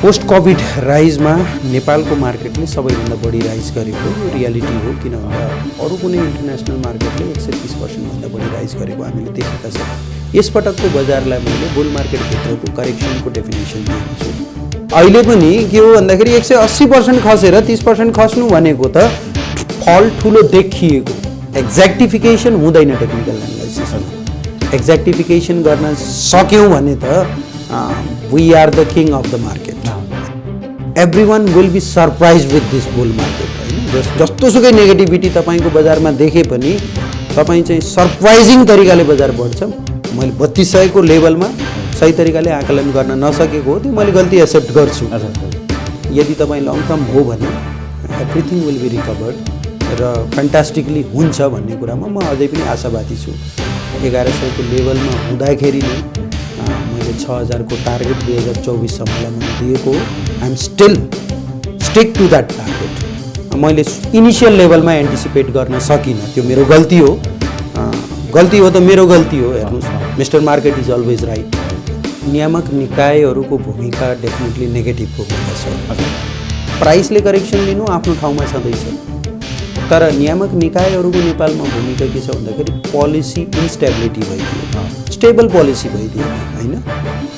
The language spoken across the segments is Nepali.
पोस्ट कोभिड राइजमा नेपालको मार्केटले सबैभन्दा बढी राइज गरेको रियालिटी हो। किन भन्दा अरू कुनै इन्टरनेसनल मार्केटले 130% भन्दा बढी राइज गरेको हामीले देखेका छौँ। यसपटकको बजारलाई मैले बुल मार्केटभित्रको करेक्सनको डेफिनेसन दिएको छु। अहिले पनि के हो भन्दाखेरि 180% खसेर 30% खस्नु भनेको त फल ठुलो देखिएको, एक्ज्याक्टिफिकेसन हुँदैन टेक्निकल एनालाइसिसमा। एक्ज्याक्टिफिकेसन गर्न सक्यौँ भने त we are the king of the market. Everyone will be surprise with this bull market. जस्तोसुकै नेगेटिभिटी तपाईँको बजारमा देखे पनि तपाईँ चाहिँ सरप्राइजिङ तरिकाले बजार बढ्छ। मैले 3200 को लेभलमा सही तरिकाले आकलन गर्न नसकेको हो, त्यो मैले गल्ती एक्सेप्ट गर्छु। यदि तपाईँ लङ टर्म हो भने एभ्रिथिङ विल बी रिकभर्ड र फ्यान्टास्टिकली हुन्छ भन्ने कुरामा म अझै पनि आशावादी छु। 1100 को लेभलमा हुँदाखेरि नै मैले 6000 को टार्गेट 2024सम्मलाई मैले दिएको। I am still stick to that target. मैले इनिसियल लेभलमा एन्टिसिपेट गर्न सकिनँ, त्यो मेरो गल्ती हो। गल्ती हो त मेरो गल्ती हो। हेर्नुहोस्, mister market is always right. नियामक निकायहरूको भूमिका डेफिनेटली नेगेटिभ भूमिका छ। प्राइसले करेक्सन लिनु आफ्नो ठाउँमा छँदैछ, तर नियामक निकायहरूको नेपालमा भूमिका के छ भन्दाखेरि पोलिसी इन्स्टेबिलिटी भइदियो, स्टेबल पोलिसी भइदियो होइन।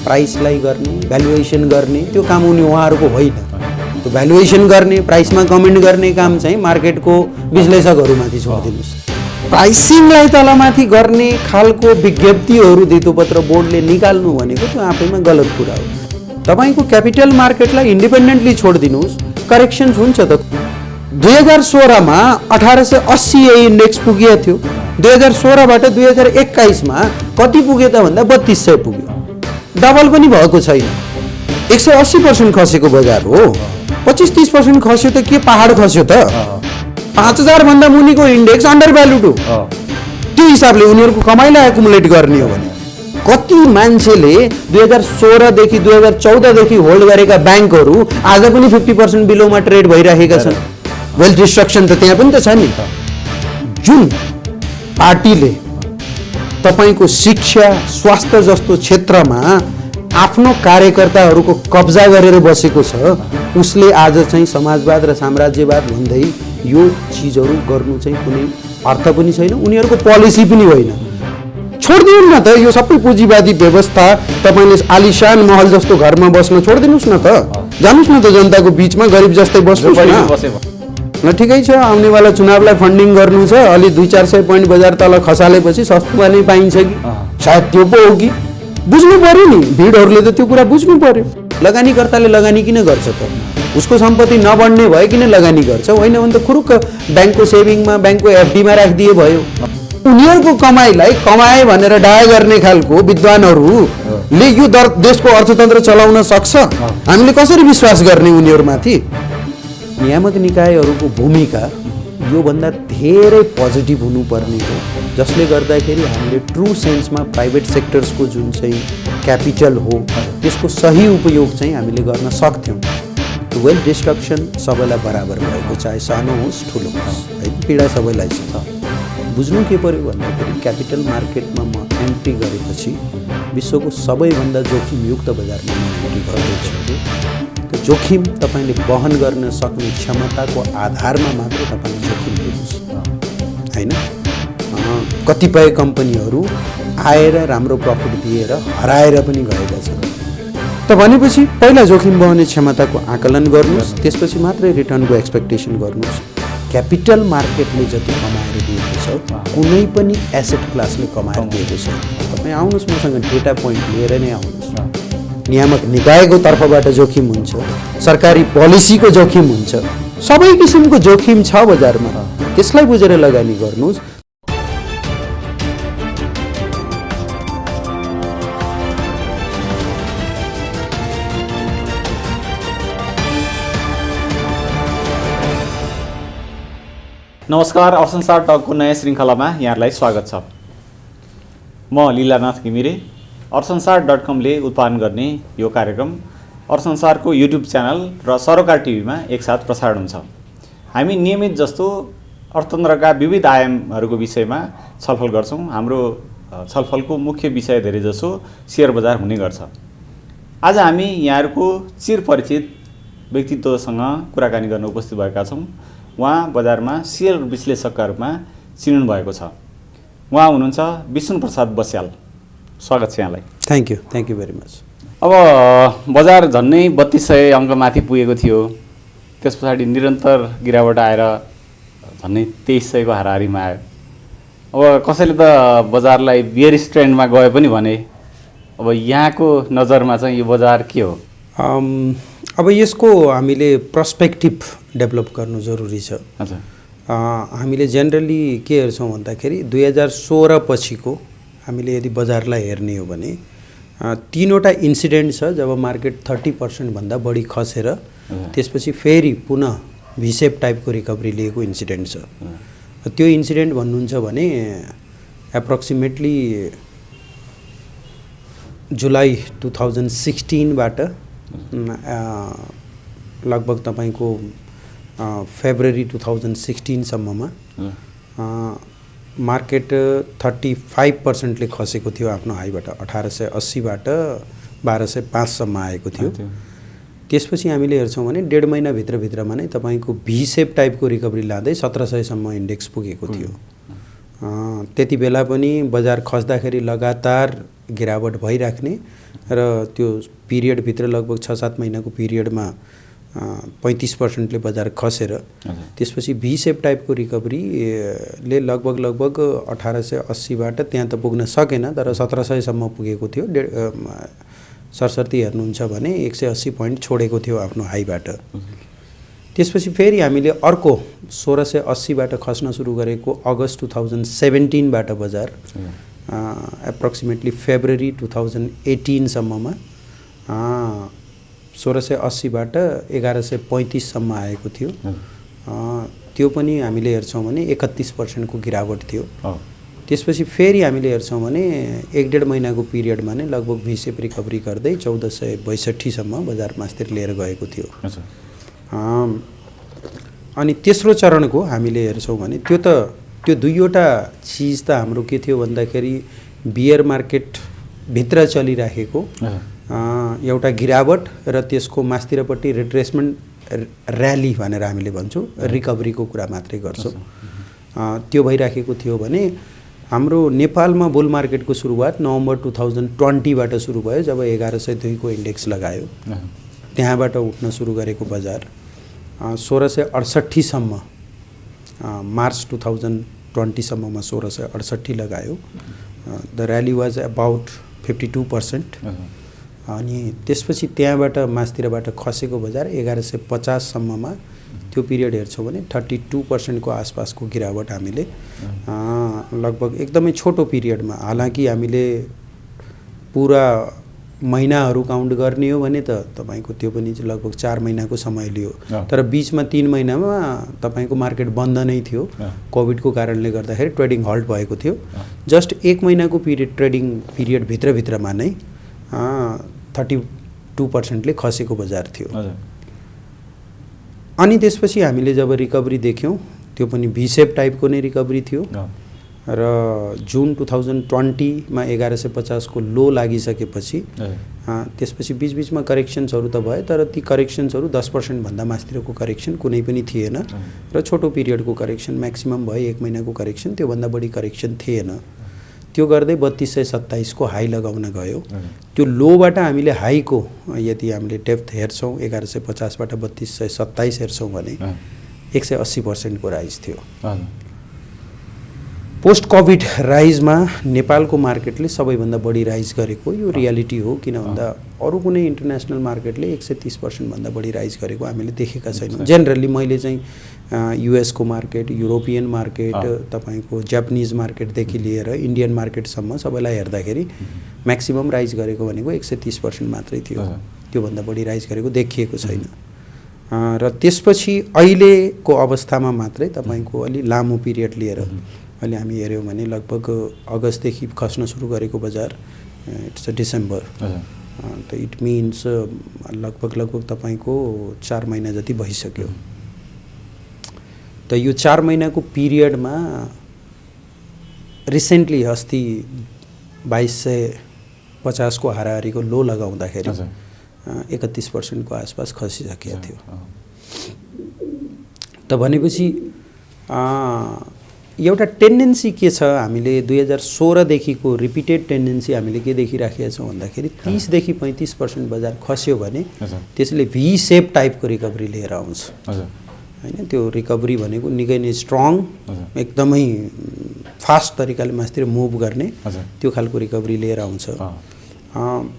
प्राइसलाई गर्ने, भ्यालुएसन गर्ने त्यो काम उनी उहाँहरूको होइन। त्यो भ्यालुएसन गर्ने, प्राइसमा कमेन्ट गर्ने काम चाहिँ मार्केटको विश्लेषकहरूमाथि छोडिदिनुहोस्। प्राइसिङलाई तलमाथि गर्ने खालको विज्ञप्तिहरू धितोपत्र बोर्डले निकाल्नु भनेको त्यो आफैमा गलत कुरा हो। तपाईँको क्यापिटल मार्केटलाई इन्डिपेन्डेन्टली छोडिदिनुहोस्, करेक्सन्स हुन्छ त। 2016मा 1880 इन्डेक्स पुगेको थियो। 2016बाट 2021मा कति पुग्यो त भन्दा 3200 पुग्यो। डबल पनि भएको छैन। 180% खसेको बजार हो। 25-30% खस्यो त के पहाड खस्यो त? 5000 भन्दा मुनिको इन्डेक्स अन्डर भ्यालुड हो। त्यो हिसाबले उनीहरूको कमाइलाई एकुमुलेट गर्ने हो भने कति मान्छेले 2016 देखि 2014 देखि होल्ड गरेका ब्याङ्कहरू आज पनि 50% बिलोमा ट्रेड भइरहेका छन्। वेल्थ डिस्ट्रक्सन त त्यहाँ पनि त छ नि। जुन पार्टीले तपाईको शिक्षा, स्वास्थ्य जस्तो क्षेत्रमा आफ्नो कार्यकर्ताहरूको कब्जा गरेर बसेको छ, उसले आज चाहिँ समाजवाद र साम्राज्यवाद भन्दै यो चिजहरू गर्नु चाहिँ कुनै अर्थ पनि छैन, उनीहरूको पोलिसी पनि होइन। छोडिदिनु न त यो सबै पुँजीवादी व्यवस्था। तपाईँले आलिशान महल जस्तो घरमा बस्न छोडिदिनुहोस् न त। जानुहोस् न त जनताको बिचमा गरिब जस्तै बस्नुहोस् न। ठिकै छ, आउनेवाला चुनावलाई फन्डिङ गर्नु छ, अलि 200-400 पोइन्ट बजार तल खसालेपछि सस्तोमा नै पाइन्छ कि सायद त्यो पो हो कि बुझ्नु पर्यो नि। भिडहरूले त त्यो कुरा बुझ्नु पर्यो। लगानीकर्ताले लगानी किन गर्छ त? उसको सम्पत्ति नबढ्ने भयो किन लगानी गर्छ? होइन भने त खुरुक्क ब्याङ्कको सेभिङमा, ब्याङ्कको एफडीमा राखिदिए भयो। उनीहरूको कमाइलाई कमाए भनेर डाय गर्ने खालको विद्वानहरूले यो देशको अर्थतन्त्र चलाउन सक्छ? हामीले कसरी विश्वास गर्ने उनीहरूमाथि? नियामक निकायहरूको भूमिका योभन्दा धेरै पोजिटिभ हुनुपर्ने हो, जसले गर्दाखेरि हामीले ट्रु सेन्समा प्राइभेट सेक्टर्सको जुन चाहिँ क्यापिटल हो त्यसको सही उपयोग चाहिँ हामीले गर्न सक्थ्यौँ। वेल्थ डिस्ट्रक्सन सबैलाई बराबर भएको, चाहे सानो होस् ठुलो होस्, है, पीडा सबैलाई छ। बुझ्नु के पर्यो भन्दाखेरि क्यापिटल मार्केटमा म एन्ट्री गरेपछि विश्वको सबैभन्दा जोखिमयुक्त बजारमा म एन्ट्री गर्दैछु। त्यो जोखिम तपाईँले वहन गर्न सक्ने क्षमताको आधारमा मात्र तपाईँले जोखिम लिनुहोस् होइन। कतिपय कम्पनीहरू आएर राम्रो प्रफिट दिएर हराएर पनि गएका छन्। त भनेपछि पहिला जोखिम वहने क्षमताको आकलन गर्नुहोस्, त्यसपछि मात्रै रिटर्नको एक्सपेक्टेसन गर्नुहोस्। क्यापिटल मार्केटले जति कमाएर दिएको छ कुनै पनि एसेट क्लासले कमाएर दिएको छ। तपाईँ आउनुहोस् मसँग डेटा पोइन्ट लिएर नै आउनुहोस्। नियामक निकायको तर्फबाट जोखिम हुन्छ, सरकारी पोलिसीको जोखिम हुन्छ, सबै किसिमको जोखिम छ बजारमा। त्यसलाई बुझेर लगानी गर्नुहोस्। नमस्कार, अर्थ-संसार टकको नयाँ श्रृङ्खलामा यहाँहरूलाई स्वागत छ। म लीलानाथ घिमिरे। अर्थ-संसार.com ले उत्पादन गर्ने यो कार्यक्रम अर्थ-संसारको युट्युब च्यानल र सरोकार टिभीमा एकसाथ प्रसारण हुन्छ। हामी नियमित जस्तो अर्थतन्त्रका विविध आयामहरूको विषयमा छलफल गर्छौँ। हाम्रो छलफलको मुख्य विषय धेरैजसो सेयर बजार हुने गर्छ। आज हामी यहाँहरूको चिरपरिचित व्यक्तित्वसँग कुराकानी गर्न उपस्थित भएका छौँ। उहाँ बजारमा सेयर विश्लेषकका रूपमा चिनिनु भएको छ। उहाँ हुनुहुन्छ विष्णु प्रसाद बस्याल। स्वागत छ यहाँलाई। Thank you very much. अब बजार झन्नै 3200 अङ्कमाथि पुगेको थियो। त्यस पछाडि निरन्तर गिरावट आएर झन्नै 2300 को हाराहारीमा आयो। अब कसैले त बजारलाई बियरिश ट्रेन्डमा गयो पनि भने। अब यहाँको नजरमा चाहिँ यो बजार के हो? अब यसको हामीले पर्सपेक्टिभ डेभलप गर्नु जरुरी छ। हजुर। हामीले जेनरली के हेर्छौँ भन्दाखेरि 2016 पछिको हामीले यदि बजारलाई हेर्ने हो भने 3वटा इन्सिडेन्ट छ जब मार्केट 30% भन्दा बढी खसेर त्यसपछि फेरि पुनः भिसेप टाइपको रिकभरी लिएको इन्सिडेन्ट छ। त्यो इन्सिडेन्ट भन्नुहुन्छ भने एप्रोक्सिमेटली जुलाई 2016 बाट लगभग तपाईको फेब्रुअरी 2016 सम्ममा मार्केट 35% ले खसेको थियो आफ्नो हाईबाट। 1880 बाट 1205 सम्म आएको थियो। त्यसपछि हामीले हेर्छौँ भने 1.5 महिना भित्रमा नै तपाईको भी सेप टाइपको रिकभरी लाँदै 1700 सम्म इन्डेक्स पुगेको थियो। त्यति बेला पनि बजार खस्दाखेरि लगातार गिरावट भइराख्ने र त्यो पिरियडभित्र लगभग 6-7 महिनाको पिरियडमा 35% ले बजार खसेर त्यसपछि भी सेप टाइपको रिकभरी ले लगभग 1880 बाट त्यहाँ त पुग्न सकेन, तर 1700 सम्म पुगेको थियो। सरसर्ती हेर्नुहुन्छ भने 180 पोइन्ट छोडेको थियो आफ्नो हाईबाट। त्यसपछि फेरि हामीले अर्को 1680 बाट खस्न सुरु गरेको अगस्त 2017 बाट बजार एप्रोक्सिमेटली फेब्रुअरी 2018 सम्ममा 1680 बाट 1135 सम्म आएको थियो। त्यो पनि हामीले हेर्छौँ भने 31% को गिरावट थियो। त्यसपछि फेरि हामीले हेर्छौँ भने 1.5 महिनाको पिरियडमा नै लगभग भिसेप रिकभरी गर्दै 1462 सम्म बजार मास्तिर लिएर गएको थियो। अनि तेस्रो चरणको हामीले हेर्छौँ भने त्यो दुईवटा चीज त हाम्रो के थियो भन्दाखेरि बियर मार्केट भित्र चलिराखेको एउटा गिरावट र त्यसको मास्तिरपट्टि रिट्रेसमेन्ट र्याली भनेर हामीले भन्छौँ, रिकभरीको कुरा मात्रै गर्छौँ। त्यो भइराखेको थियो भने हाम्रो नेपालमा बुल मार्केटको सुरुवात नोभेम्बर 2020 बाट सुरु भयो जब 1102 को इन्डेक्स लगायो। त्यहाँबाट उठ्न सुरु गरेको बजार 1668 सम्म मार्च 2020 सम्ममा 1668 लगायो। The rally was about 52%। अनि त्यसपछि त्यहाँबाट मास्तिरबाट खसेको बजार 1150 सम्ममा त्यो पिरियड हेर्छौँ भने 32% को आसपासको गिरावट हामीले लगभग एकदमै छोटो पिरियडमा, हालांकि हामीले पुरा महिनाहरू काउन्ट गर्ने हो भने त तपाईको त्यो पनि लगभग 4 महिनाको समय लियो, तर बीचमा 3 महिनामा तपाईको मार्केट बन्द नै थियो। कोभिडको कारणले गर्दाखेरि ट्रेडिङ हल्ट भएको थियो। जस्ट 1 महिनाको पिरियड ट्रेडिङ पिरियड भित्रमा नै 32% ले खसेको बजार थियो। अनि त्यसपछि हामीले जब रिकभरी देख्यौँ त्यो पनि भी सेप टाइपको नै रिकभरी थियो र जुन 2020 मा 1150 को लो लागिसकेपछि त्यसपछि बीचबीचमा करेक्सन्सहरू त भए, तर ती करेक्सन्सहरू 10% भन्दा मास्तिरको करेक्सन कुनै पनि थिएन र छोटो पिरियडको करेक्सन म्याक्सिमम भयो 1 महिनाको करेक्सन, त्यो भन्दा बढी करेक्सन थिएन। त्यो गर्दै 3227 को हाई लगाउन गयो। त्यो लोबाट हामीले हाईको यदि हामीले डेप्थ हेर्छौँ 1150 बाट 3227 हेर्छौँ भने 180% को राइज थियो। पोस्ट कोभिड राइजमा नेपालको मार्केटले सबैभन्दा बढी राइज गरेको यो रियालिटी हो। किन भन्दा अरू कुनै इन्टरनेसनल मार्केटले 130% भन्दा बढी राइज गरेको हामीले देखेका छैनौँ। जेनरली मैले चाहिँ युएस को मार्केट, युरोपियन मार्केट, तपाईको जापानिज मार्केटदेखि लिएर इन्डियन मार्केटसम्म सबैलाई हेर्दाखेरि म्याक्सिमम राइज गरेको भनेको 130% मात्रै थियो। त्यो भन्दा बढी राइज गरेको देखिएको छैन। र त्यसपछि अहिलेको अवस्थामा मात्रै तपाईको अलि लामो पिरियड लिएर अहिले हामी हेर्यौँ भने लगभग अगस्तदेखि खस्न सुरु गरेको बजार इट्स डिसेम्बर, त इट मिन्स लगभग तपाईको 4 महिना जति भइसक्यो। त यो 4 महिनाको पिरियडमा रिसेन्टली अस्ति 2250 को हाराहारीको लो लगाउँदाखेरि 31% को आसपास खसिसकेको थियो। त भनेपछि एउटा टेन्डेन्सी के छ, हामीले 2016 देखिको रिपिटेड टेन्डेन्सी हामीले के देखिराखेका छौँ भन्दाखेरि 30 देखि 35% बजार खस्यो भने त्यसले भी सेप टाइपको रिकभरी लिएर आउँछ हैन। त्यो रिकभरी भनेको निकै नै स्ट्रङ, एकदमै फास्ट तरिकाले मास्तिर मुभ गर्ने त्यो खालको रिकभरी लिएर आउँछ।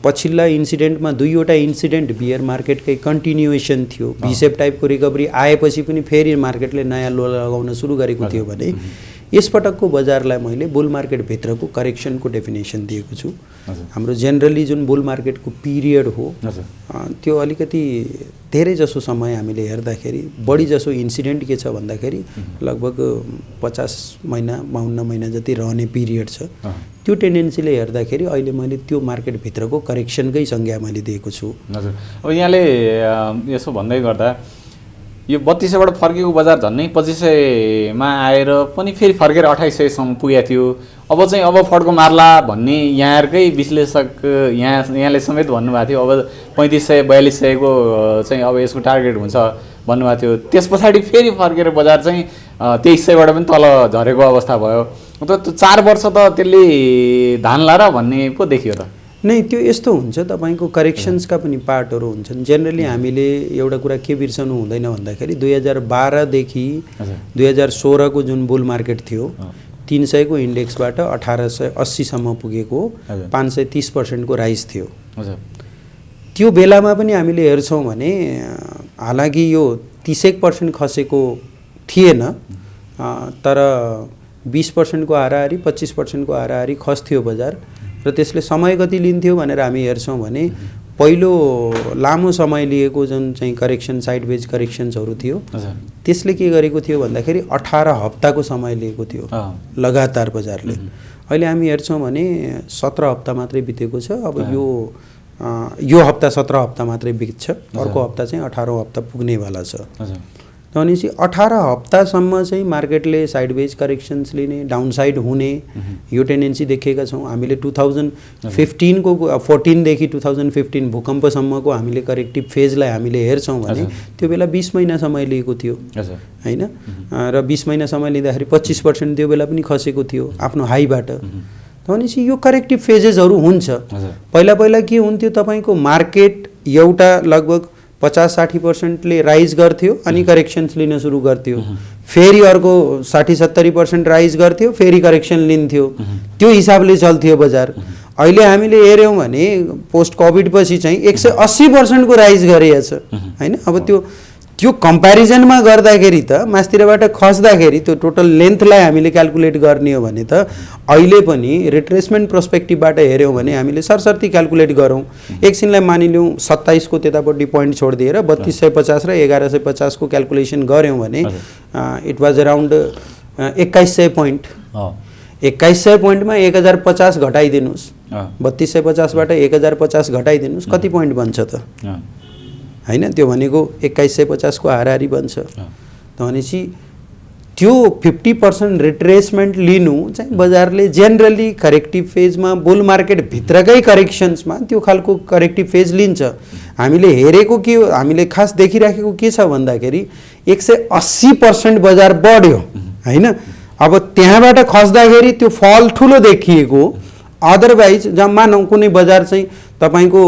पछिल्ला इन्सिडेन्टमा 2वटा इन्सिडेन्ट बियर मार्केटकै कन्टिन्युएसन थियो। भी सेप टाइपको रिकभरी आएपछि पनि फेरि मार्केटले नयाँ लो लगाउन सुरु गरेको थियो भने यसपटकको बजारलाई मैले बुल मार्केटभित्रको करेक्सनको डेफिनेसन दिएको छु। हाम्रो जेनरली जुन बुल मार्केटको पिरियड हो त्यो अलिकति धेरै जसो समय हामीले हेर्दाखेरि बढी जसो इन्सिडेन्ट के छ भन्दाखेरि लगभग 50 महिना 52 महिना जति रहने पिरियड छ। त्यो टेन्डेन्सीले हेर्दाखेरि अहिले मैले त्यो मार्केटभित्रको करेक्सनकै संज्ञा मैले दिएको छु। हजुर, अब यहाँले यसो भन्दै गर्दा यो 3200बाट फर्केको बजार झन्नै 2500मा आएर पनि फेरि फर्केर 2800सम्म पुगेको थियो। अब चाहिँ अब फड्को मार्ला भन्ने यहाँहरूकै विश्लेषक यहाँले समेत भन्नुभएको थियो। अब 3500 4200 को चाहिँ अब यसको टार्गेट हुन्छ भन्नुभएको थियो। त्यस पछाडि फेरि फर्केर बजार चाहिँ 2300बाट पनि तल झरेको अवस्था भयो। त 4 वर्ष त त्यसले धान लारा भन्ने पो देखियो त। नै त्यो यस्तो हुन्छ, तपाईँको करेक्सन्सका पनि पार्टहरू हुन्छन्। जेनरली हामीले एउटा कुरा के बिर्सनु हुँदैन भन्दाखेरि 2012 देखि 2016 को जुन बुल मार्केट थियो 300 को इन्डेक्सबाट 1880 सम्म पुगेको 530% को राइज थियो। त्यो बेलामा पनि हामीले हेर्छौँ भने हालाकि यो 30% खसेको थिएन, तर 20% को हाराहारी 25% को हाराहारी खस्थ्यो बजार र त्यसले समय कति लिन्थ्यो भनेर हामी हेर्छौँ भने पहिलो लामो समय लिएको जुन चाहिँ करेक्सन साइडवेज करेक्सन्सहरू थियो त्यसले के गरेको थियो भन्दाखेरि 18 हप्ताको समय लिएको थियो लगातार बजारले। अहिले हामी हेर्छौँ भने 17 हप्ता मात्रै बितेको छ। अब यो हप्ता 17 हप्ता मात्रै बित्छ, अर्को हप्ता चाहिँ 18औं हप्ता पुग्नेवाला छ। भनेपछि 18 हप्तासम्म चाहिँ मार्केटले साइडवेज करेक्सन्स लिने, डाउनसाइड हुने यो टेन्डेन्सी देखेका छौँ। हामीले 2015 को 14 देखि 2015 भूकम्पसम्मको हामीले करेक्टिभ फेजलाई हामीले हेर्छौँ भने त्यो बेला 20 महिना समय लिएको थियो हैन, र 20 महिना समय लिँदाखेरि 25% त्यो बेला पनि खसेको थियो आफ्नो हाईबाट। भनेपछि यो करेक्टिभ फेजेसहरू हुन्छ। पहिला के हुन्थ्यो, तपाईँको मार्केट एउटा लगभग 50-60% ले राइज गर्थ्यो अनि करेक्सन्स लिन सुरु गर्थ्यो, फेरि अर्को 60-70% राइज गर्थ्यो, फेरि करेक्सन लिन्थ्यो, त्यो हिसाबले चल्थ्यो बजार। अहिले हामीले हेऱ्यौँ भने पोस्ट कोभिड पछि चाहिँ 180% को राइज गरेछ हैन। अब त्यो कम्प्यारिजनमा गर्दाखेरि त मास्तिरबाट खस्दाखेरि त्यो टोटल लेन्थलाई हामीले क्याल्कुलेट गर्ने हो भने त अहिले पनि रिट्रेसमेन्ट पर्सपेक्टिभबाट हेऱ्यौँ भने हामीले सरसर्ती क्याल्कुलेट गरौँ, एकछिनलाई मानिलिउँ 27 को त्यतापट्टि पोइन्ट छोडिदिएर 3250 र 1150 को क्याल्कुलेसन गऱ्यौँ भने इट वाज अराउन्ड 2100 पोइन्ट। 2100 पोइन्टमा 1050 घटाइदिनुहोस्, 3250 बाट 1050 घटाइदिनुहोस्, कति पोइन्ट बन्छ त हैन। त्यो भनेको 2150 को हाराहारी बन्छ। भनेपछि त्यो 50% रिट्रेसमेन्ट लिनु चाहिँ बजारले जेनरली करेक्टिभ फेजमा बुल मार्केट भित्रकै करेक्सन्समा त्यो खालको करेक्टिभ फेज लिन्छ। हामीले हेरेको के, हामीले खास देखिराखेको के छ भन्दाखेरि 180% बजार बढ्यो हैन। अब त्यहाँबाट खस्दाखेरि त्यो फल ठुलो देखिएको, अदरवाइज जम्मा कुनै बजार चाहिँ तपाईको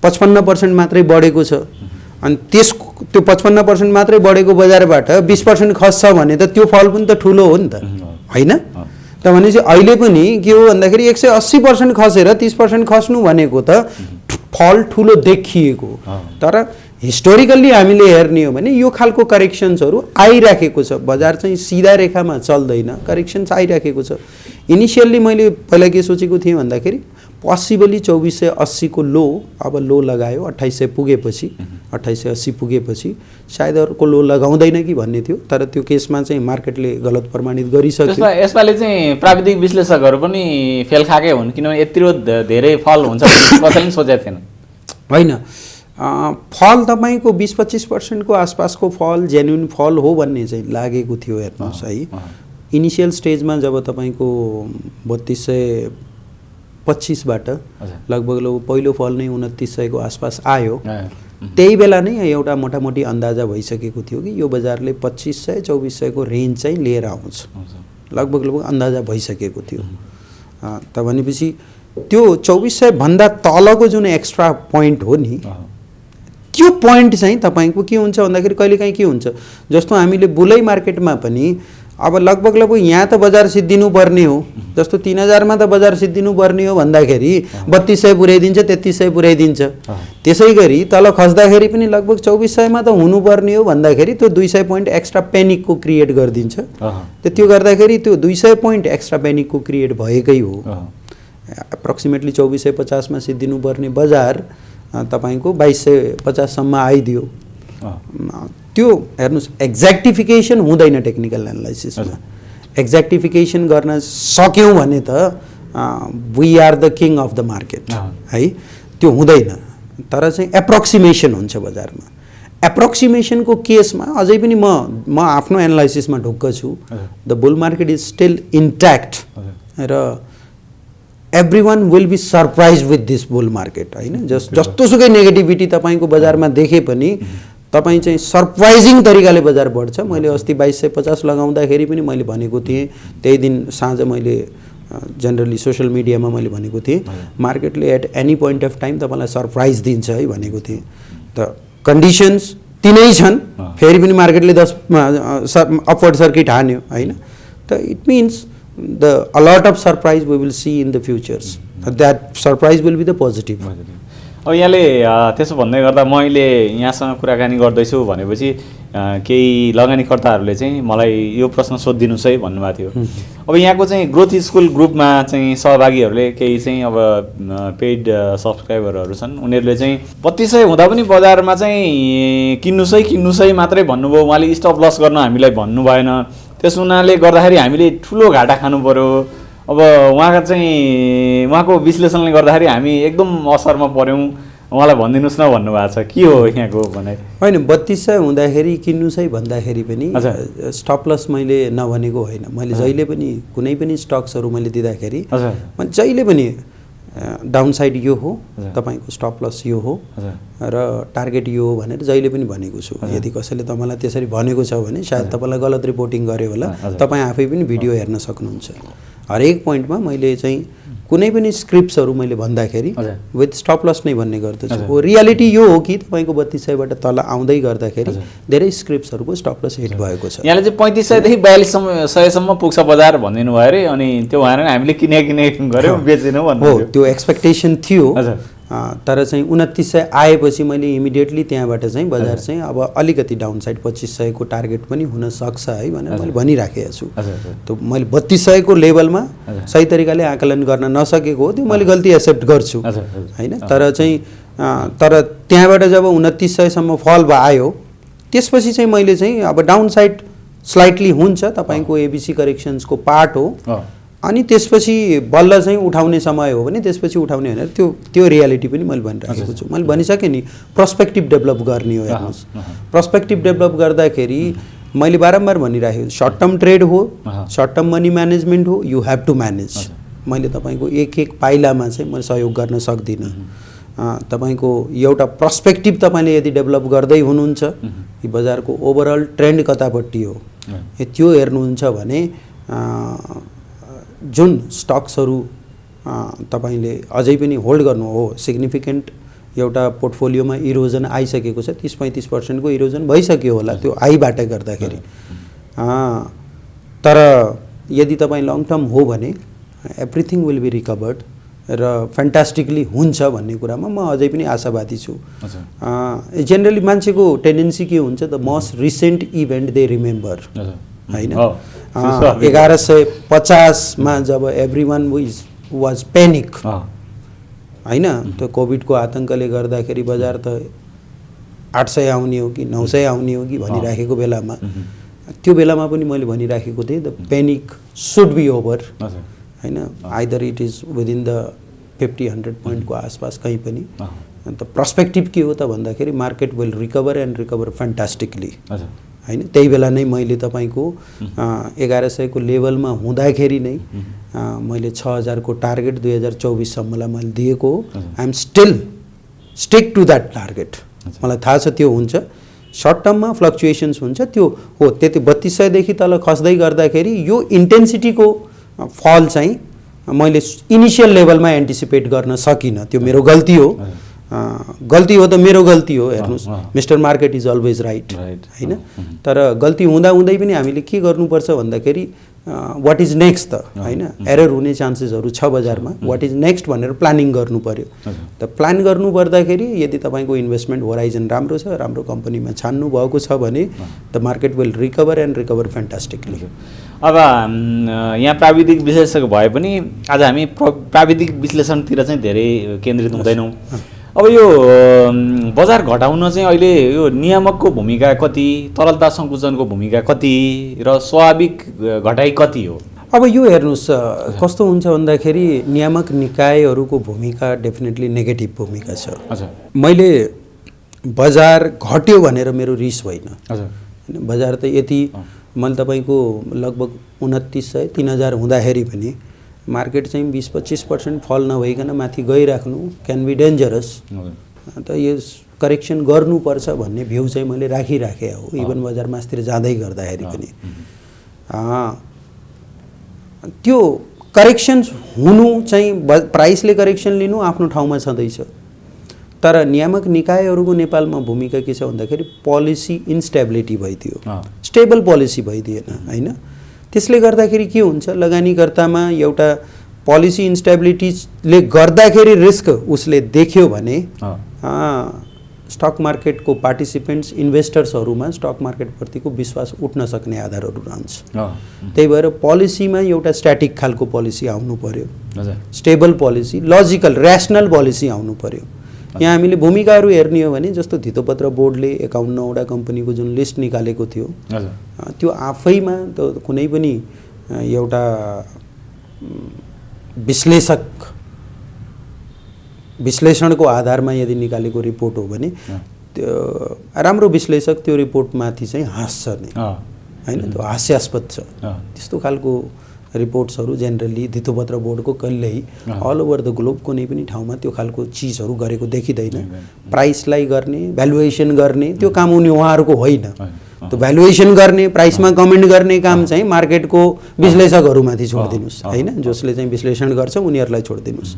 55% मात्रै बढेको छ अनि त्यो 55% मात्रै बढेको बजारबाट 20% खस्छ भने त त्यो फल पनि त ठुलो हो नि त हैन। त भनेपछि अहिले पनि के हो भन्दाखेरि 180% खसेर 30% खस्नु भनेको त फल ठुलो देखिएको, तर हिस्टोरिकल्ली हामीले हेर्ने हो भने यो खालको करेक्सन्सहरू आइराखेको छ। बजार चाहिँ सिधा रेखामा चल्दैन, करेक्सन्स आइराखेको छ। इनिसियल्ली मैले पहिला के सोचेको थिएँ भन्दाखेरि पोसिबली 2480 को लो, अब लो लगायो 2800 पुगेपछि 2880 पुगेपछि सायद अर्को लो लगाउँदैन कि भन्ने थियो, तर त्यो केसमा चाहिँ मार्केटले गलत प्रमाणित गरिसक्यो। यसपालि चाहिँ प्राविधिक विश्लेषकहरू पनि फेल खाएकै हुन्, किनभने यत्रो धेरै फल हुन्छ कसैले सोचेको थिएन होइन। फल तपाईँको 20-25% को आसपासको फल जेन्युन फल हो भन्ने चाहिँ लागेको थियो। हेर्नुहोस् है, इनिसियल स्टेजमा जब तपाईँको 25बाट हजुर। लगभग पहिलो फल नै 2900 को आसपास आयो। ए, त्यही बेला नै एउटा मोटामोटी अन्दाजा भइसकेको थियो कि यो बजारले 2500 2400 को रेन्ज चाहिँ लिएर आउँछ। हजुर। लगभग अन्दाजा भइसकेको थियो। त भनेपछि त्यो 2400 भन्दा तलको जुन एक्स्ट्रा पोइन्ट हो नि, त्यो पोइन्ट चाहिँ तपाईँको के हुन्छ भन्दाखेरि कहिलेकाहीँ के हुन्छ, जस्तो हामीले बुलै मार्केटमा पनि अब लगभग यहाँ त बजार सिद्धिनु पर्ने हो, जस्तो 3000 मा त बजार सिद्धिनु पर्ने हो भन्दाखेरि 3200 पुर्याइदिन्छ, 3300 पुर्याइदिन्छ। त्यसै गरी तल खस्दाखेरि पनि लगभग 2400 मा त हुनुपर्ने हो भन्दाखेरि त्यो 200 पोइन्ट एक्स्ट्रा पेनिकको क्रिएट गरिदिन्छ। त्यो गर्दाखेरि त्यो 200 पोइन्ट एक्स्ट्रा पेनिकको क्रिएट भएकै हो। एप्रोक्सिमेटली 2450 मा सिद्धिनु पर्ने बजार तपाईको 2250 सम्म आइदियो। त्यो हेर्नुस्, एक्ज्याक्टिफिकेसन हुँदैन टेक्निकल एनालाइसिसमा। एक्ज्याक्टिफिकेसन गर्न सक्यौँ भने त we are the king of the market है, त्यो हुँदैन। तर चाहिँ एप्रोक्सिमेसन हुन्छ बजारमा। एप्रोक्सिमेसनको केसमा अझै पनि म आफ्नो एनालाइसिसमा ढुक्क छु। The bull market is still intact र everyone will be surprise with this bull market होइन। जस्तोसुकै नेगेटिभिटी तपाईँको बजारमा देखे पनि तपाईँ चाहिँ सरप्राइजिङ तरिकाले बजार बढ्छ। मैले अस्ति 2250 लगाउँदाखेरि पनि मैले भनेको थिएँ, त्यही दिन साँझ मैले जेनरली सोसियल मिडियामा मैले भनेको थिएँ मार्केटले at any point of time तपाईँलाई सरप्राइज दिन्छ है भनेको थिएँ। त कन्डिसन्स तिनै छन्, फेरि पनि मार्केटले 10 अपवर्ड सर्किट हान्यो होइन। त it means the a lot of surprise we will see in the futures. That surprise will be the positive. अब यहाँले त्यसो भन्दै गर्दा मैले यहाँसँग कुराकानी गर्दैछु भनेपछि केही लगानीकर्ताहरूले चाहिँ मलाई यो प्रश्न सोधिदिनुस् है भन्नुभएको थियो। अब यहाँको चाहिँ ग्रोथ स्कुल ग्रुपमा चाहिँ सहभागीहरूले केही चाहिँ अब पेड सब्सक्राइबरहरू छन्, उनीहरूले चाहिँ 3200 हुँदा पनि बजारमा चाहिँ किन्नुस् है मात्रै भन्नुभयो। उहाँले स्टप लस गर्न हामीलाई भन्नु भएन। त्यस हुनाले गर्दाखेरि हामीले ठुलो घाटा खानु पर्यो। अब उहाँको विश्लेषणले गर्दाखेरि हामी एकदम असरमा पर्यौँ, उहाँलाई भनिदिनुहोस् न भन्नुभएको छ। के हो यहाँको भनाइ? होइन, 3200 हुँदाखेरि किन्नुहोस् है भन्दाखेरि पनि स्टप लस मैले नभनेको होइन। मैले जहिले पनि कुनै पनि स्टक्सहरू मैले दिँदाखेरि मैले जहिले पनि डाउन साइड यो हो, तपाईँको स्टप लस यो हो र टार्गेट यो हो भनेर जहिले पनि भनेको छु। यदि कसैले तपाईँलाई त्यसरी भनेको छ भने सायद तपाईँलाई गलत रिपोर्टिङ गर्यो होला। तपाईँ आफै पनि भिडियो हेर्न सक्नुहुन्छ। हरेक पोइन्टमा मैले चाहिँ कुनै पनि स्क्रिप्ट्सहरू मैले भन्दाखेरि विथ स्टप लस नै भन्ने गर्दछु। रियालिटी यो हो कि तपाईँको 3200बाट तल आउँदै गर्दाखेरि धेरै स्क्रिप्ट्सहरूको स्टप लस हिट भएको छ। यहाँले चाहिँ 3500 देखि 4200 सम्म पुग्छ बजार भनिदिनु भयो अरे, अनि त्यो भएर हामीले किने गऱ्यौँ, बेचेनौँ भन्नु हो। त्यो एक्सपेक्टेसन थियो, तर चाहिँ 2900 आएपछि मैले इमिडिएटली त्यहाँबाट चाहिँ बजार चाहिँ अब अलिकति डाउन साइड 2500 को टार्गेट पनि हुन सक्छ है भनेर मैले भनिराखेको छु। त मैले 3200 को लेभलमा सही तरिकाले आकलन गर्न नसकेको हो, त्यो मैले गल्ती एक्सेप्ट गर्छु हैन। तर चाहिँ त्यहाँबाट जब 2900 सम्म फल आयो त्यसपछि चाहिँ मैले चाहिँ अब डाउन साइड स्लाइटली हुन्छ, तपाईको एबीसी करेक्सन्सको पार्ट हो। अनि त्यसपछि बल्ल चाहिँ उठाउने समय हो भने त्यसपछि उठाउने भनेर त्यो रियालिटी पनि मैले भनिराखेको छु। मैले भनिसकेँ नि, पर्सपेक्टिभ डेभलप गर्ने हो। हेर्नुहोस्, पर्सपेक्टिभ डेभलप गर्दाखेरि मैले बारम्बार भनिराखेको छु, सर्ट टर्म ट्रेड हो, सर्ट टर्म मनी म्यानेजमेन्ट हो, यु हेभ टु म्यानेज। मैले तपाईँको एक पाइलामा चाहिँ मैले सहयोग गर्न सक्दिनँ। तपाईँको एउटा पर्सपेक्टिभ तपाईँले यदि डेभलप गर्दै हुनुहुन्छ कि बजारको ओभरअल ट्रेन्ड कतापट्टि हो त्यो हेर्नुहुन्छ भने जुन स्टक्सहरू तपाईले अझै पनि होल्ड गर्नु हो, सिग्निफिकेन्ट एउटा पोर्टफोलियोमा इरोजन आइसकेको छ, 30-35% को इरोजन भइसक्यो होला त्यो हाईबाट गर्दाखेरि। तर यदि तपाईँ लङ टर्म हो भने एभ्रिथिङ विल बी रिकभर्ड र फ्यान्टास्टिकली हुन्छ भन्ने कुरामा म अझै पनि आशावादी छु। जेनरली मान्छेको टेन्डेन्सी के हुन्छ, the most recent event they remember हैन। 1150 मा जब एभ्रिवान वाज पेनिक हैन, त्यो कोभिडको आतंकले गर्दाखेरि बजार त 800 आउने हो कि 900 आउने हो कि भनिराखेको बेलामा, त्यो बेलामा पनि मैले भनिराखेको थिएँ the panic should be over हैन। Either it is within the 50-100 point को आसपास कहीँ पनि। अन्त पर्सपेक्टिभ के हो त भन्दाखेरि market will recover and recover fantastically हैन। त्यही बेला नै मैले तपाईँको 1100 को लेभलमा हुँदाखेरि नै मैले 6000 को टार्गेट 2024 सम्मलाई मैले दिएको हो। I am still stick to that target. मलाई थाहा छ त्यो हुन्छ, सर्ट टर्ममा फ्लक्चुएसन्स हुन्छ, त्यो हो। त्यति 3200 देखि तल खस्दै गर्दाखेरि यो इन्टेन्सिटीको फल चाहिँ मैले इनिसियल लेभलमा एन्टिसिपेट गर्न सकिनँ। त्यो मेरो गल्ती हो। गल्ती हो त मेरो गल्ती हो। हेर्नुहोस्, mister market is always right हैन। तर गल्ती हुँदा हुँदै पनि हामीले के गर्नुपर्छ भन्दाखेरि वाट इज नेक्स्ट त हैन। एरर हुने चान्सेसहरू छ बजारमा। वाट इज नेक्स्ट भनेर प्लानिङ गर्नु पर्यो। त प्लान गर्नु पर्दाखेरि यदि तपाईँको इन्भेस्टमेन्ट होराइजन राम्रो छ, राम्रो कम्पनीमा छान्नु भएको छ भने the market will recover and recover fantastically. अब यहाँ प्राविधिक विश्लेषक भए पनि आज हामी प्राविधिक विश्लेषणतिर चाहिँ धेरै केन्द्रित हुँदैनौँ। अब यो बजार घटाउन चाहिँ अहिले यो नियामकको भूमिका कति, तरलता सङ्कुचनको भूमिका कति र स्वाभाविक घटाइ कति हो? अब यो हेर्नुहोस् कस्तो हुन्छ भन्दाखेरि नियामक निकायहरूको भूमिका डेफिनेटली नेगेटिभ भूमिका छ। हजुर, मैले बजार घट्यो भनेर मेरो रिस होइन। हजुर, बजार त यति मैले तपाईँको लगभग 2900 3000 हुँदाखेरि पनि मार्केट चाहिँ 20-25% फल नभइकन माथि गइराख्नु क्यान बी डेन्जरस। त यो करेक्सन गर्नुपर्छ भन्ने भ्यू चाहिँ मैले राखिराखेँ हो। इभन बजार मास्तिर जाँदै गर्दाखेरि पनि त्यो करेक्सन्स हुनु चाहिँ प्राइसले करेक्सन लिनु आफ्नो ठाउँमा छँदैछ। तर नियामक निकायहरूको नेपालमा भूमिका के छ भन्दाखेरि पोलिसी इन्स्टेबिलिटी भइदियो, स्टेबल पोलिसी भइदिएन हैन। त्यसले गर्दाखेरि के हुन्छ, लगानीकर्तामा एउटा पोलिसी इन्स्टेबिलिटीले गर्दाखेरि रिस्क उसले देख्यो भने स्टक मार्केटको पार्टिसिपेन्ट्स इन्भेस्टर्सहरूमा स्टक मार्केटप्रतिको विश्वास उठ्न सक्ने आधारहरू रहन्छ। त्यही भएर पोलिसीमा एउटा स्ट्याटिक खालको पोलिसी आउनु पर्यो, स्टेबल पोलिसी, लजिकल र्यासनल पोलिसी आउनु पर्यो। यहाँ हामीले भूमिकाहरू हेर्ने हो भने जस्तो धितोपत्र बोर्डले 51वटा कम्पनीको जुन लिस्ट निकालेको थियो त्यो आफैमा त कुनै पनि एउटा विश्लेषणको आधारमा यदि निकालेको रिपोर्ट हो भने त्यो राम्रो विश्लेषक त्यो रिपोर्टमाथि चाहिँ हाँस्छ नै हैन। त्यो हास्यास्पद छ। त्यस्तो खालको रिपोर्ट्सहरू जेनरली धितोपत्र बोर्डको कहिल्यै अल ओभर द ग्लोब कुनै पनि ठाउँमा त्यो खालको चिजहरू गरेको देखिँदैन। प्राइसलाई गर्ने, भ्यालुएसन गर्ने त्यो काम उनी उहाँहरूको होइन। त्यो भ्यालुएसन गर्ने, प्राइसमा कमेन्ट गर्ने काम चाहिँ मार्केटको विश्लेषकहरूमाथि छोडिदिनुहोस् हैन। जसले चाहिँ विश्लेषण गर्छ उनीहरूलाई छोडिदिनुहोस्।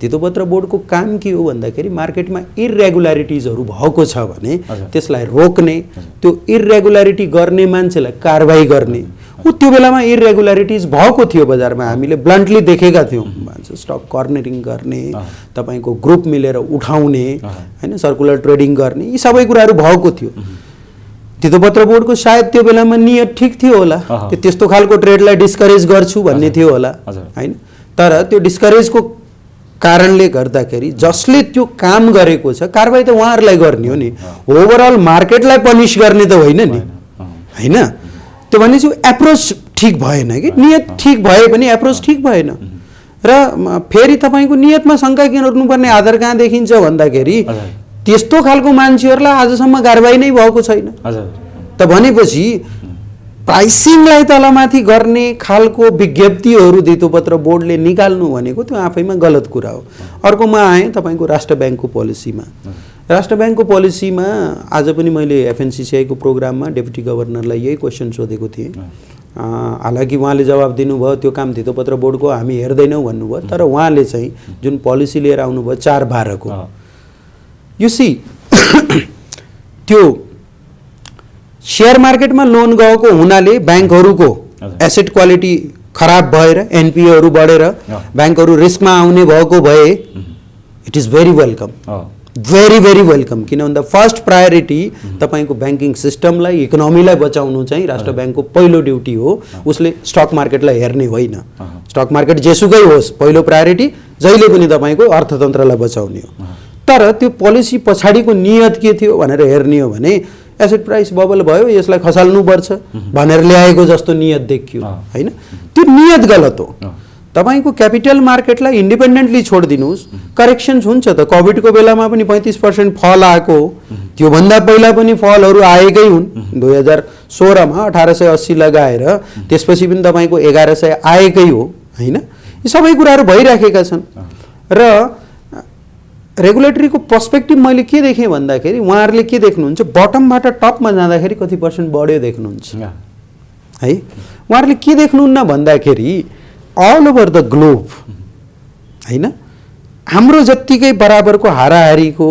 धितोपत्र बोर्डको काम के हो भन्दाखेरि मार्केटमा इरेगुलारिटिजहरू भएको छ भने त्यसलाई रोक्ने, त्यो इरेगुलारिटी गर्ने मान्छेलाई कारबाही गर्ने। त्यो बेलामा इरेगुलारिटिज भएको थियो बजारमा, हामीले ब्लन्टली देखेका थियौँ। स्टक कर्नरिङ गर्ने, तपाईँको ग्रुप मिलेर उठाउने हैन, सर्कुलर ट्रेडिङ गर्ने, यी सबै कुराहरू भएको थियो। धितोपत्र बोर्डको सायद त्यो बेलामा नियत ठिक थियो होला, त्यस्तो खालको ट्रेडलाई डिस्करेज गर्छु भन्ने थियो होला हैन। तर त्यो डिस्करेजको कारणले गर्दाखेरि जसले त्यो काम गरेको छ कारबाही त उहाँहरूलाई गर्ने हो नि। ओभरअल मार्केटलाई पनिस गर्ने त होइन नि हैन। त्यो भनेपछि एप्रोच ठिक भएन कि, नियत ठिक भए पनि एप्रोच ठिक भएन। र फेरि तपाईँको नियतमा शङ्का गर्नुपर्ने आधार कहाँ देखिन्छ भन्दाखेरि त्यस्तो खालको मान्छेहरूलाई आजसम्म कारबाही नै भएको छैन। त भनेपछि प्राइसिङलाई तलमाथि गर्ने खालको विज्ञप्तिहरू धितोपत्र बोर्डले निकाल्नु भनेको त्यो आफैमा गलत कुरा हो। अर्को म आएँ तपाईँको राष्ट्र ब्याङ्कको पोलिसीमा। राष्ट्र ब्याङ्कको पोलिसीमा आज पनि मैले एफएनसिसिआईको प्रोग्राममा डेपुटी गभर्नरलाई यही क्वेसन सोधेको थिएँ। हालाकि उहाँले जवाब दिनुभयो त्यो काम धितोपत्र बोर्डको हामी हेर्दैनौँ भन्नुभयो। तर उहाँले चाहिँ जुन पोलिसी लिएर आउनुभयो 4/12 को, यु सी त्यो सेयर मार्केटमा लोन गएको हुनाले ब्याङ्कहरूको एसेट क्वालिटी खराब भएर एनपिएहरू बढेर ब्याङ्कहरू रिस्कमा आउने भएको भए it is very welcome, very very welcome. किन भन्दा फर्स्ट प्रायोरिटी तपाईँको ब्याङ्किङ सिस्टमलाई, इकोनोमीलाई बचाउनु चाहिँ राष्ट्र ब्याङ्कको पहिलो ड्युटी हो। उसले स्टक मार्केटलाई हेर्ने होइन। स्टक मार्केट जेसुकै होस्, पहिलो प्रायोरिटी जहिले पनि तपाईँको अर्थतन्त्रलाई बचाउने हो। तर त्यो पोलिसी पछाडिको नियत के थियो भनेर हेर्ने हो भने एसेट प्राइस बबल भयो, यसलाई खसाल्नुपर्छ भनेर ल्याएको जस्तो नियत देखियो हैन। त्यो नियत गलत हो। तपाईको क्यापिटल मार्केटलाई इन्डिपेन्डेन्टली छोडिदिनुहोस्, करेक्सन्स हुन्छ त। कोभिडको बेलामा पनि 35% फल आएको, त्योभन्दा पहिला पनि फलहरू आएकै हुन्। 2016 मा 1880 लगाएर त्यसपछि पनि तपाईँको 1100 आएकै हो हैन। यी सबै कुराहरू भइराखेका छन् र रेगुलेटरीको पर्सपेक्टिभ मैले के देखेँ भन्दाखेरि उहाँहरूले के देख्नुहुन्छ, बटमबाट टपमा जाँदाखेरि कति पर्सेन्ट बढ्यो देख्नुहुन्छ है। उहाँहरूले के देख्नुहुन्न भन्दाखेरि अल ओभर द ग्लोब हैन, हाम्रो जत्तिकै बराबरको हाराहारीको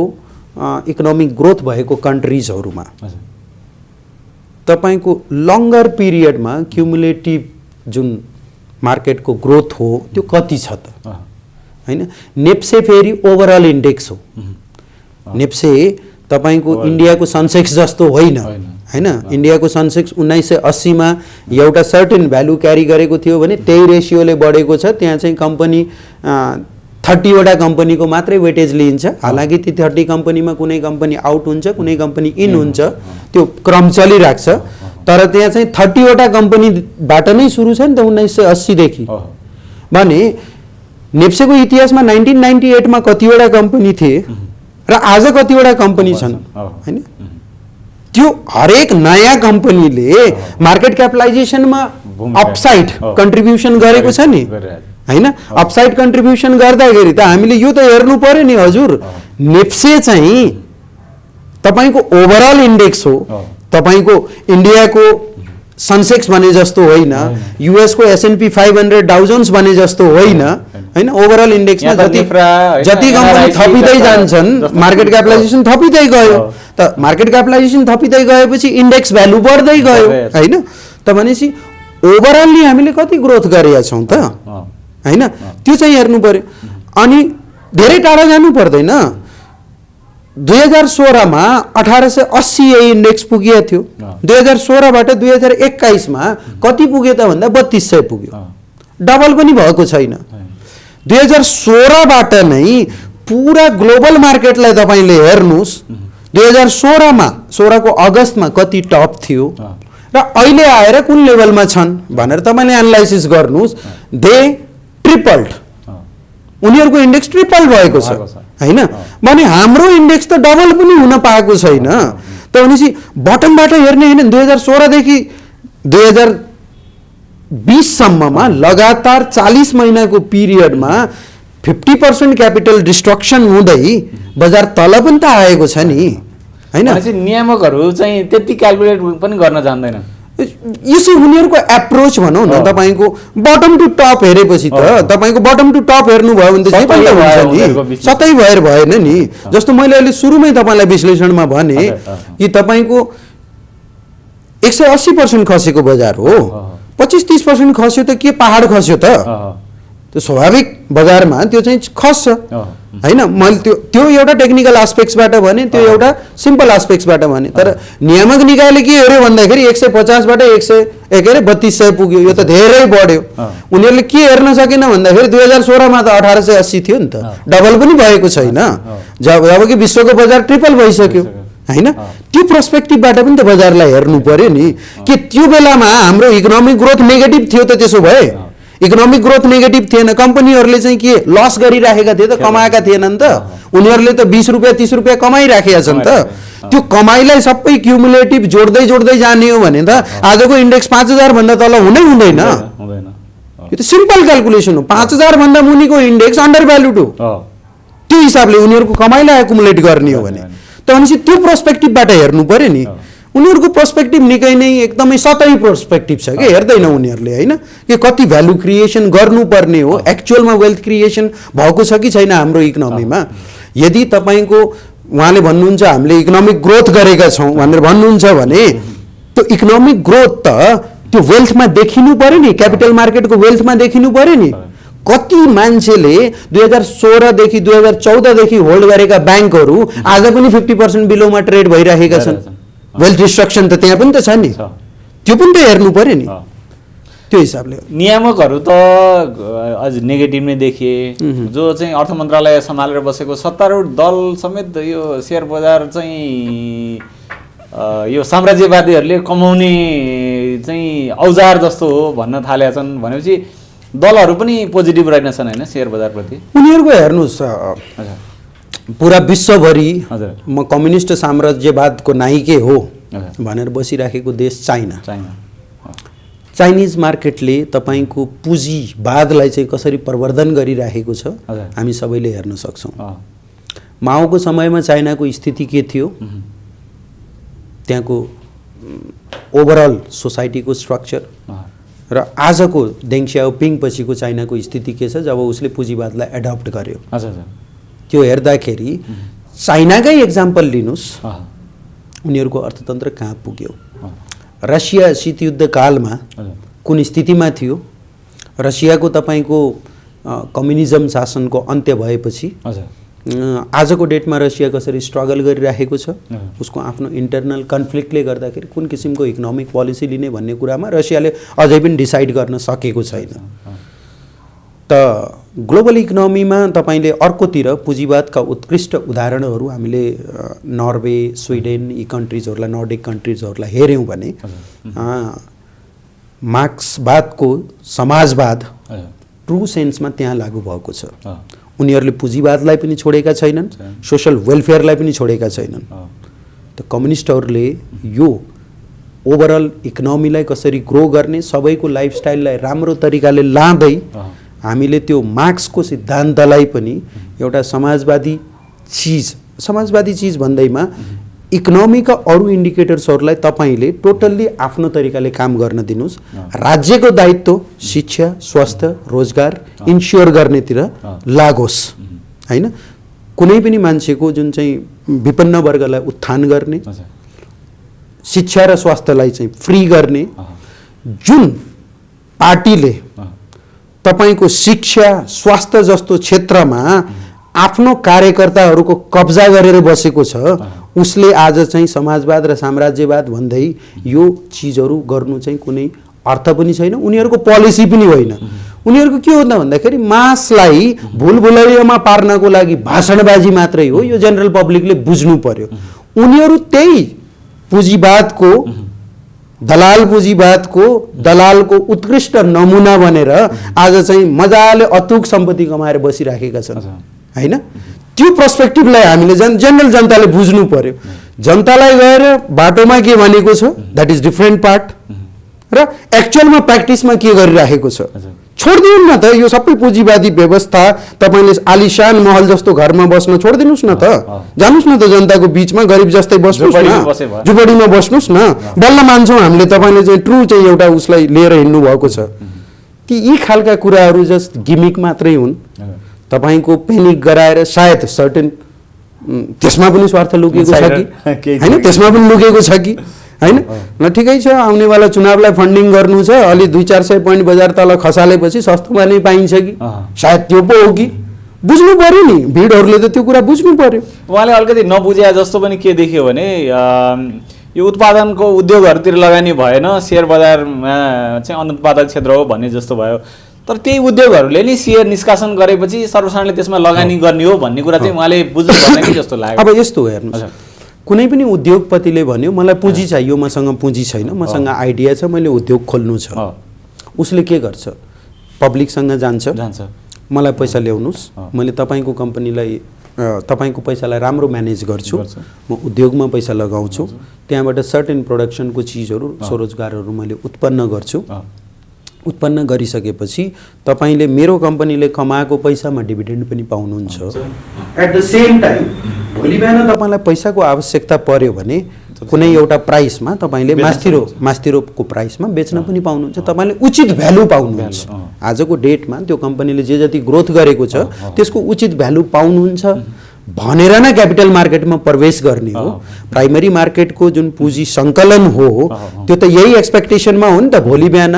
इकोनोमिक ग्रोथ भएको कन्ट्रिजहरूमा तपाईँको लङ्गर पिरियडमा क्युमुलेटिभ जुन मार्केटको ग्रोथ हो त्यो कति छ त हैन। नेप्से फेरि ओभरअल इन्डेक्स हो। नेप्से तपाईँको इन्डियाको सनसेक्स जस्तो होइन हैन। इन्डियाको सनसेक्स 1980 मा एउटा सर्टेन भ्यालु क्यारी गरेको थियो भने त्यही रेसियोले बढेको छ। त्यहाँ चाहिँ कम्पनी 30 वटा कम्पनीको मात्रै वेटेज लिइन्छ। हालाकि ती 30 कम्पनीमा कुनै कम्पनी आउट हुन्छ, कुनै कम्पनी इन हुन्छ, त्यो क्रम चलिरहेको छ। तर त्यहाँ चाहिँ 30 वटा कम्पनीबाट नै सुरु छ नि त 1980 देखि। भने नेप्सेको इतिहासमा 1998 मा कतिवटा कम्पनी थिए र आज कतिवटा कम्पनी छन् हैन। त्यो हरेक नयाँ कम्पनीले मार्केट क्यापिटलाइजेसनमा अपसाइड कन्ट्रिब्युसन गरेको छ नि हैन। अपसाइड कन्ट्रिब्युसन गर्दाखेरि त हामीले यो त हेर्नु पर्यो नि हजुर। नेप्से चाहिँ तपाईको ओभरअल इन्डेक्स हो, तपाईको इन्डियाको सनसेक्स भने जस्तो होइन, युएसको S&P 500 डाउ जोन्स भने जस्तो होइन हैन। ओभरअल इन्डेक्समा जति कम्पनी थपिँदै जान्छन् मार्केट क्यापिटलाइजेसन थपिँदै गयो। त मार्केट क्यापिटलाइजेसन थपिँदै गएपछि इन्डेक्स भ्यालु बढ्दै गयो हैन। त भनेपछि ओभरअली हामीले कति ग्रोथ गरेका छौँ त हैन, त्यो चाहिँ हेर्नु पर्यो। अनि धेरै टाढा जानु पर्दैन। 2016 मा 1880 यही इन्डेक्स पुगेको थियो। 2016 बाट 2021 मा कति पुग्यो त भन्दा 3200 पुग्यो। डबल पनि भएको छैन। 2016 बाट नै पुरा ग्लोबल मार्केटलाई तपाईले हेर्नुस्। 2016 मा 16 को अगस्तमा कति टप थियो र अहिले आएर कुन लेभलमा छन् भनेर तपाईले एनालाइसिस गर्नुस्। दे ट्रिपल्ड, उनीहरूको इन्डेक्स ट्रिपल भएको छ हैन। भने हाम्रो इन्डेक्स त डबल पनि हुन पाएको छैन। त भनेपछि बटमबाट हेर्ने हैन। 2016 देखि 2020 सम्ममा लगातार 40 महिनाको पिरियडमा 50% क्यापिटल डिस्ट्रक्सन हुँदै बजार तल पनि त आएको छ नि हैन। नियामकहरू चाहिँ त्यति क्याल्कुलेट पनि गर्न जान्दैन। यसो उनीहरूको एप्रोच भनौँ न। तपाईँको बटम टु टप हेरेपछि त तपाईँको बटम टु टप हेर्नुभयो भने त जे पनि हुन्छ नि, सतै भएर भएन नि। जस्तो मैले अहिले सुरुमै तपाईँलाई विश्लेषणमा भने कि तपाईँको 180% खसेको बजार हो, 25-30% खस्यो त के पहाड खस्यो त? त्यो स्वाभाविक बजारमा त्यो चाहिँ खस्छ हैन। मैले त्यो एउटा टेक्निकल एस्पेक्ट्सबाट भने, त्यो एउटा सिम्पल एस्पेक्ट्सबाट भने। तर नियामक निकायले के हेर्यो भन्दाखेरि 150 बाट 3200 पुग्यो। यो त धेरै बढ्यो। उनीहरूले के हेर्न सकेन भन्दाखेरि 2016 मा त 1880 थियो नि त, डबल पनि भएको छैन। जबकि विश्वको बजार ट्रिपल भइसक्यो हैन। त्यो पर्सपेक्टिभबाट पनि त बजारलाई हेर्नु पर्यो नि कि त्यो बेलामा हाम्रो इकोनोमिक ग्रोथ नेगेटिभ थियो त। त्यसो भए इकोनोमिक ग्रोथ नेगेटिभ थिएन, कम्पनीहरूले चाहिँ के लस गरिराखेका थिए त, कमाएका थिएनन् त। उनीहरूले त 20 रुपियाँ 30 रुपियाँ कमाइराखेका छन् त। त्यो कमाइलाई सबै क्युमुलेटिभ जोड्दै जोड्दै जाने हो भने त आजको इन्डेक्स 5000 भन्दा तल हुनै हुँदैन। यो त सिम्पल क्याल्कुलेसन हो। 5000 भन्दा मुनिको इन्डेक्स अन्डर भ्यालुड हो। त्यो हिसाबले उनीहरूको कमाइलाई एकुमुलेट गर्ने हो भने त भनेपछि त्यो पर्सपेक्टिभबाट हेर्नु पर्यो नि। उनीहरूको पर्सपेक्टिभ निकै नै एकदमै सतही पर्सपेक्टिभ छ कि हेर्दैन उनीहरूले हैन कि कति भ्यालु क्रिएसन गर्नुपर्ने हो, एक्चुअलमा वेल्थ क्रिएसन भएको छ कि छैन हाम्रो इकोनोमीमा। यदि तपाईँको उहाँले भन्नुहुन्छ हामीले इकोनोमिक ग्रोथ गरेका छौँ भनेर भन्नुहुन्छ भने त्यो इकोनोमिक ग्रोथ त त्यो वेल्थमा देखिनु पर्यो नि, क्यापिटल मार्केटको वेल्थमा देखिनु पर्यो नि। कति मान्छेले 2016 देखि 2014 देखि होल्ड गरेका ब्याङ्कहरू आज पनि 50% बिलोमा ट्रेड भइरहेका छन्। वेल्थ डिस्ट्रक्सन त त्यहाँ पनि त छ नि, त्यो पनि त हेर्नु पर्यो नि। त्यो हिसाबले नियामकहरू त अझ नेगेटिभ नै देखिए। जो चाहिँ अर्थ मन्त्रालय सम्हालेर बसेको सत्तारूढ दल समेत यो सेयर बजार चाहिँ यो साम्राज्यवादीहरूले कमाउने चाहिँ औजार जस्तो हो भन्न थालेका छन् भनेपछि दलहरू पनि पोजिटिभ रहेनछन् हैन सेयर बजारप्रति। उनीहरूको हेर्नुहोस् पुरा विश्वभरि म कम्युनिस्ट साम्राज्यवादको नाइके हो भनेर बसिराखेको देश चाइना। चाइना चाइनिज मार्केटले तपाईँको पुँजीवादलाई चाहिँ कसरी प्रवर्धन गरिराखेको छ हामी सबैले हेर्न सक्छौँ। माओको समयमा चाइनाको स्थिति के थियो, त्यहाँको ओभरअल सोसाइटीको स्ट्रक्चर र आजको देङ स्याओपिङ पछिको चाइनाको स्थिति के छ जब उसले पुँजीवादलाई एडप्ट गर्यो। त्यो हेर्दाखेरि चाइनाकै एक्जाम्पल लिनुहोस्, उनीहरूको अर्थतन्त्र कहाँ पुग्यो। रसिया शीतयुद्ध कालमा कुन स्थितिमा थियो, रसियाको तपाईँको कम्युनिजम शासनको अन्त्य भएपछि आजको डेटमा रसिया कसरी स्ट्रगल गरिरहेको छ, उसको आफ्नो इन्टरनल कन्फ्लिक्टले गर्दाखेरि कुन किसिमको इकोनोमिक पोलिसी लिने भन्ने कुरामा रसियाले अझै पनि डिसाइड गर्न सकेको छैन। त ग्लोबल इकोनोमीमा तपाईँले अर्कोतिर पुँजीवादका उत्कृष्ट उदाहरणहरू हामीले नर्वे, स्विडेन यी कन्ट्रिजहरूलाई, नर्डिक कन्ट्रिजहरूलाई हेऱ्यौँ भने मार्क्सवादको समाजवाद ट्रु सेन्समा त्यहाँ लागू भएको छ। उनीहरूले पुँजीवादलाई पनि छोडेका छैनन्, सोसल वेलफेयरलाई पनि छोडेका छैनन्। त कम्युनिस्टहरूले यो ओभरअल इकोनोमीलाई कसरी ग्रो गर्ने, सबैको लाइफस्टाइललाई राम्रो तरिकाले लाँदै हामीले त्यो मार्क्सको सिद्धान्तलाई पनि एउटा समाजवादी चिज भन्दैमा इकोनोमीका अरू इन्डिकेटर्सहरूलाई तपाईँले टोटल्ली आफ्नो तरिकाले काम गर्न दिनुहोस्। राज्यको दायित्व शिक्षा, स्वास्थ्य, रोजगार इन्स्योर गर्नेतिर लागोस्, हैन। कुनै पनि मान्छेको जुन चाहिँ विपन्न वर्गलाई उत्थान गर्ने, शिक्षा र स्वास्थ्यलाई चाहिँ फ्री गर्ने, जुन पार्टीले तपाईको शिक्षा स्वास्थ्य जस्तो क्षेत्रमा आफ्नो कार्यकर्ताहरूको कब्जा गरेर बसेको छ, उसले आज चाहिँ समाजवाद र साम्राज्यवाद भन्दै यो चिजहरू गर्नु चाहिँ कुनै अर्थ पनि छैन, उनीहरूको पोलिसी पनि होइन। उनीहरूको के हो भन्दाखेरि मासलाई भुलभुलैयामा पार्नको लागि भाषणबाजी मात्रै हो, यो जनरल पब्लिकले बुझ्नु पर्यो। उनीहरू त्यही पुँजीवादको दलालको उत्कृष्ट नमुना बनेर आज चाहिँ मजाले अतुक सम्पत्ति कमाएर बसिराखेका छन्, हैन। त्यो पर्सपेक्टिभलाई हामीले जनरल जनताले बुझ्नु पर्यो। जनतालाई गएर बाटोमा के भनेको छ द्याट इज डिफरेन्ट पार्ट, र एक्चुअलमा प्र्याक्टिसमा के गरिराखेको छ छोडिदिनु न त। यो सबै पुँजीवादी व्यवस्था तपाईँले आलिशान महल जस्तो घरमा बस्न छोडिदिनुहोस् न त, जानुहोस् न त जनताको बिचमा गरिब जस्तै बस्नुहोस् न, झुपडीमा बस्नुहोस् न, बल्ल मान्छौँ हामीले तपाईँले चाहिँ ट्रु चाहिँ एउटा उसलाई लिएर हिँड्नु भएको छ। कि यी खालका कुराहरू जस्ट गिमिक मात्रै हुन्। तपाईँको पेनिक गराएर सायद सर्टेन त्यसमा पनि स्वार्थ लुकेको छ कि हैन, त्यसमा पनि लुकेको छ कि हैन। ल ठिकै छ, आउनेवाला चुनावलाई फन्डिङ गर्नु छ, अलि 200-400 पोइन्ट बजार तल खसालेपछि सस्तोमा नै पाइन्छ कि, सायद त्यो पो हो कि, बुझ्नु पर्यो नि। भिडहरूले त त्यो कुरा बुझ्नु पर्यो। उहाँले अलिकति नबुझे जस्तो पनि के देखियो भने यो उत्पादनको उद्योगहरूतिर लगानी भएन, सेयर बजारमा चाहिँ अनुत्पादक क्षेत्र हो भन्ने जस्तो भयो। तर त्यही उद्योगहरूले नि सेयर निष्कासन गरेपछि सर्वसाधारणले त्यसमा लगानी गर्ने हो भन्ने कुरा चाहिँ उहाँले बुझ्नु पर्ने कि जस्तो लाग्यो। अब यस्तो हेर्नुहोस्, कुनै पनि उद्योगपतिले भन्यो मलाई पुँजी चाहियो, मसँग पुँजी छैन, मसँग आइडिया छ, मैले उद्योग खोल्नु छ, उसले के गर्छ? पब्लिकसँग जान्छ, मलाई पैसा ल्याउनुहोस्, मैले तपाईँको कम्पनीलाई तपाईँको पैसालाई राम्रो म्यानेज गर्छु, म उद्योगमा पैसा लगाउँछु, त्यहाँबाट सर्टेन प्रोडक्सनको चिजहरू स्वरोजगारहरू मैले उत्पन्न गर्छु। उत्पन्न गरिसकेपछि तपाईँले मेरो कम्पनीले कमाएको पैसामा डिभिडेन्ड पनि पाउनुहुन्छ। एट द सेम टाइम भोलि बिहान तपाईँलाई पैसाको आवश्यकता पर्यो भने कुनै एउटा प्राइसमा तपाईँले मास्तिरोको प्राइसमा बेच्न पनि पाउनुहुन्छ, तपाईँले उचित भ्यालु पाउनुहुन्छ। आजको डेटमा त्यो कम्पनीले जे जति ग्रोथ गरेको छ त्यसको उचित भ्यालु पाउनुहुन्छ भनेर नै क्यापिटल मार्केटमा प्रवेश गर्ने हो। प्राइमरी मार्केटको जुन पुँजी सङ्कलन हो त्यो त यही एक्सपेक्टेसनमा हो नि त, भोलि बिहान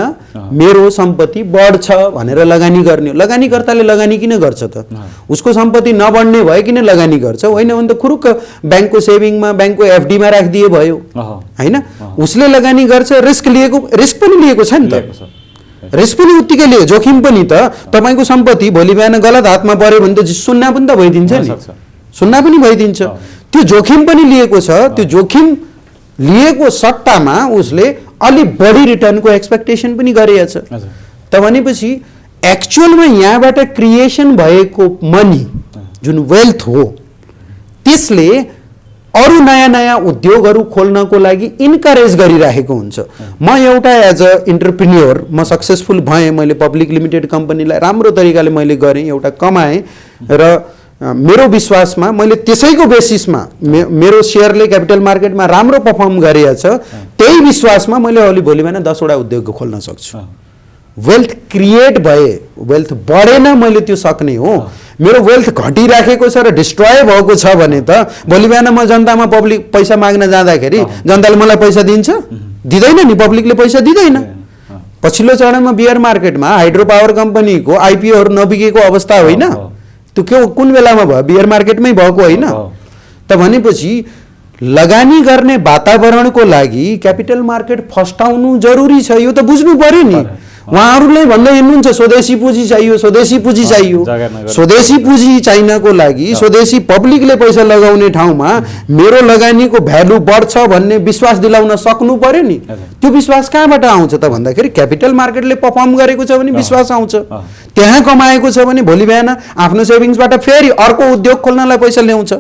मेरो सम्पत्ति बढ्छ भनेर लगानी गर्ने हो। लगानीकर्ताले लगानी किन गर्छ त? उसको सम्पत्ति नबढ्ने भयो किन लगानी गर्छ? होइन भने त खुरुक्क ब्याङ्कको सेभिङमा, ब्याङ्कको एफडीमा राखिदिए भयो, होइन। उसले लगानी गर्छ, रिस्क पनि लिएको छ नि त, रिस्क पनि उत्तिकै लियो, जोखिम पनि त। तपाईँको सम्पत्ति भोलि बिहान गलत हातमा पऱ्यो भने त सुन्ना पनि त भइदिन्छ नि, सुन्ना पनि भइदिन्छ। त्यो जोखिम पनि लिएको छ, त्यो जोखिम लिएको सट्टामा उसले अलि बढी रिटर्नको एक्सपेक्टेसन पनि गरेछ। त भनेपछि एक्चुअलमा यहाँबाट क्रिएसन भएको मनी जुन वेल्थ हो त्यसले अरू नयाँ नयाँ उद्योगहरू खोल्नको लागि इन्करेज गरिरहेको हुन्छ। म एउटा एज अ इन्टरप्रिन्योर म सक्सेसफुल भएँ, मैले पब्लिक लिमिटेड कम्पनीलाई राम्रो तरिकाले मैले गरेँ, एउटा कमाएँ र मेरो विश्वासमा मैले त्यसैको बेसिसमा मेरो सेयरले क्यापिटल मार्केटमा राम्रो पर्फर्म गरेछ, त्यही विश्वासमा मैले अलि भोलि बिहान 10 वटा उद्योग खोल्न सक्छु। वेल्थ क्रिएट भए, वेल्थ बढेन मैले त्यो सक्ने हो। मेरो वेल्थ घटिराखेको छ र डिस्ट्रोय भएको छ भने त भोलि बिहान म जनतामा पब्लिक पैसा माग्न जाँदाखेरि जनताले मलाई पैसा दिन्छ? दिँदैन नि, पब्लिकले पैसा दिँदैन। पछिल्लो चरणमा बियर मार्केटमा हाइड्रो पावर कम्पनीको आइपिओहरू नबिकेको अवस्था होइन? त्यो के कुन बेलामा भयो? बियर मार्केटमै भएको होइन त? भनेपछि लगानी गर्ने वातावरणको लागि क्यापिटल मार्केट फस्टाउनु जरुरी छ, यो त बुझ्नु पर्यो नि। उहाँहरूले भन्दै हिँड्नुहुन्छ स्वदेशी पुँजी चाहियो, स्वदेशी पुँजी चाहियो। स्वदेशी पुँजी चाहिनको लागि स्वदेशी पब्लिकले पैसा लगाउने ठाउँमा मेरो लगानीको भ्यालु बढ्छ भन्ने विश्वास दिलाउन सक्नु पर्यो नि। त्यो विश्वास कहाँबाट आउँछ त भन्दाखेरि क्यापिटल मार्केटले पर्फर्म गरेको छ भने विश्वास आउँछ। त्यहाँ कमाएको छ भने भोलि बिहान आफ्नो सेभिङ्सबाट फेरि अर्को उद्योग खोल्नलाई पैसा ल्याउँछ।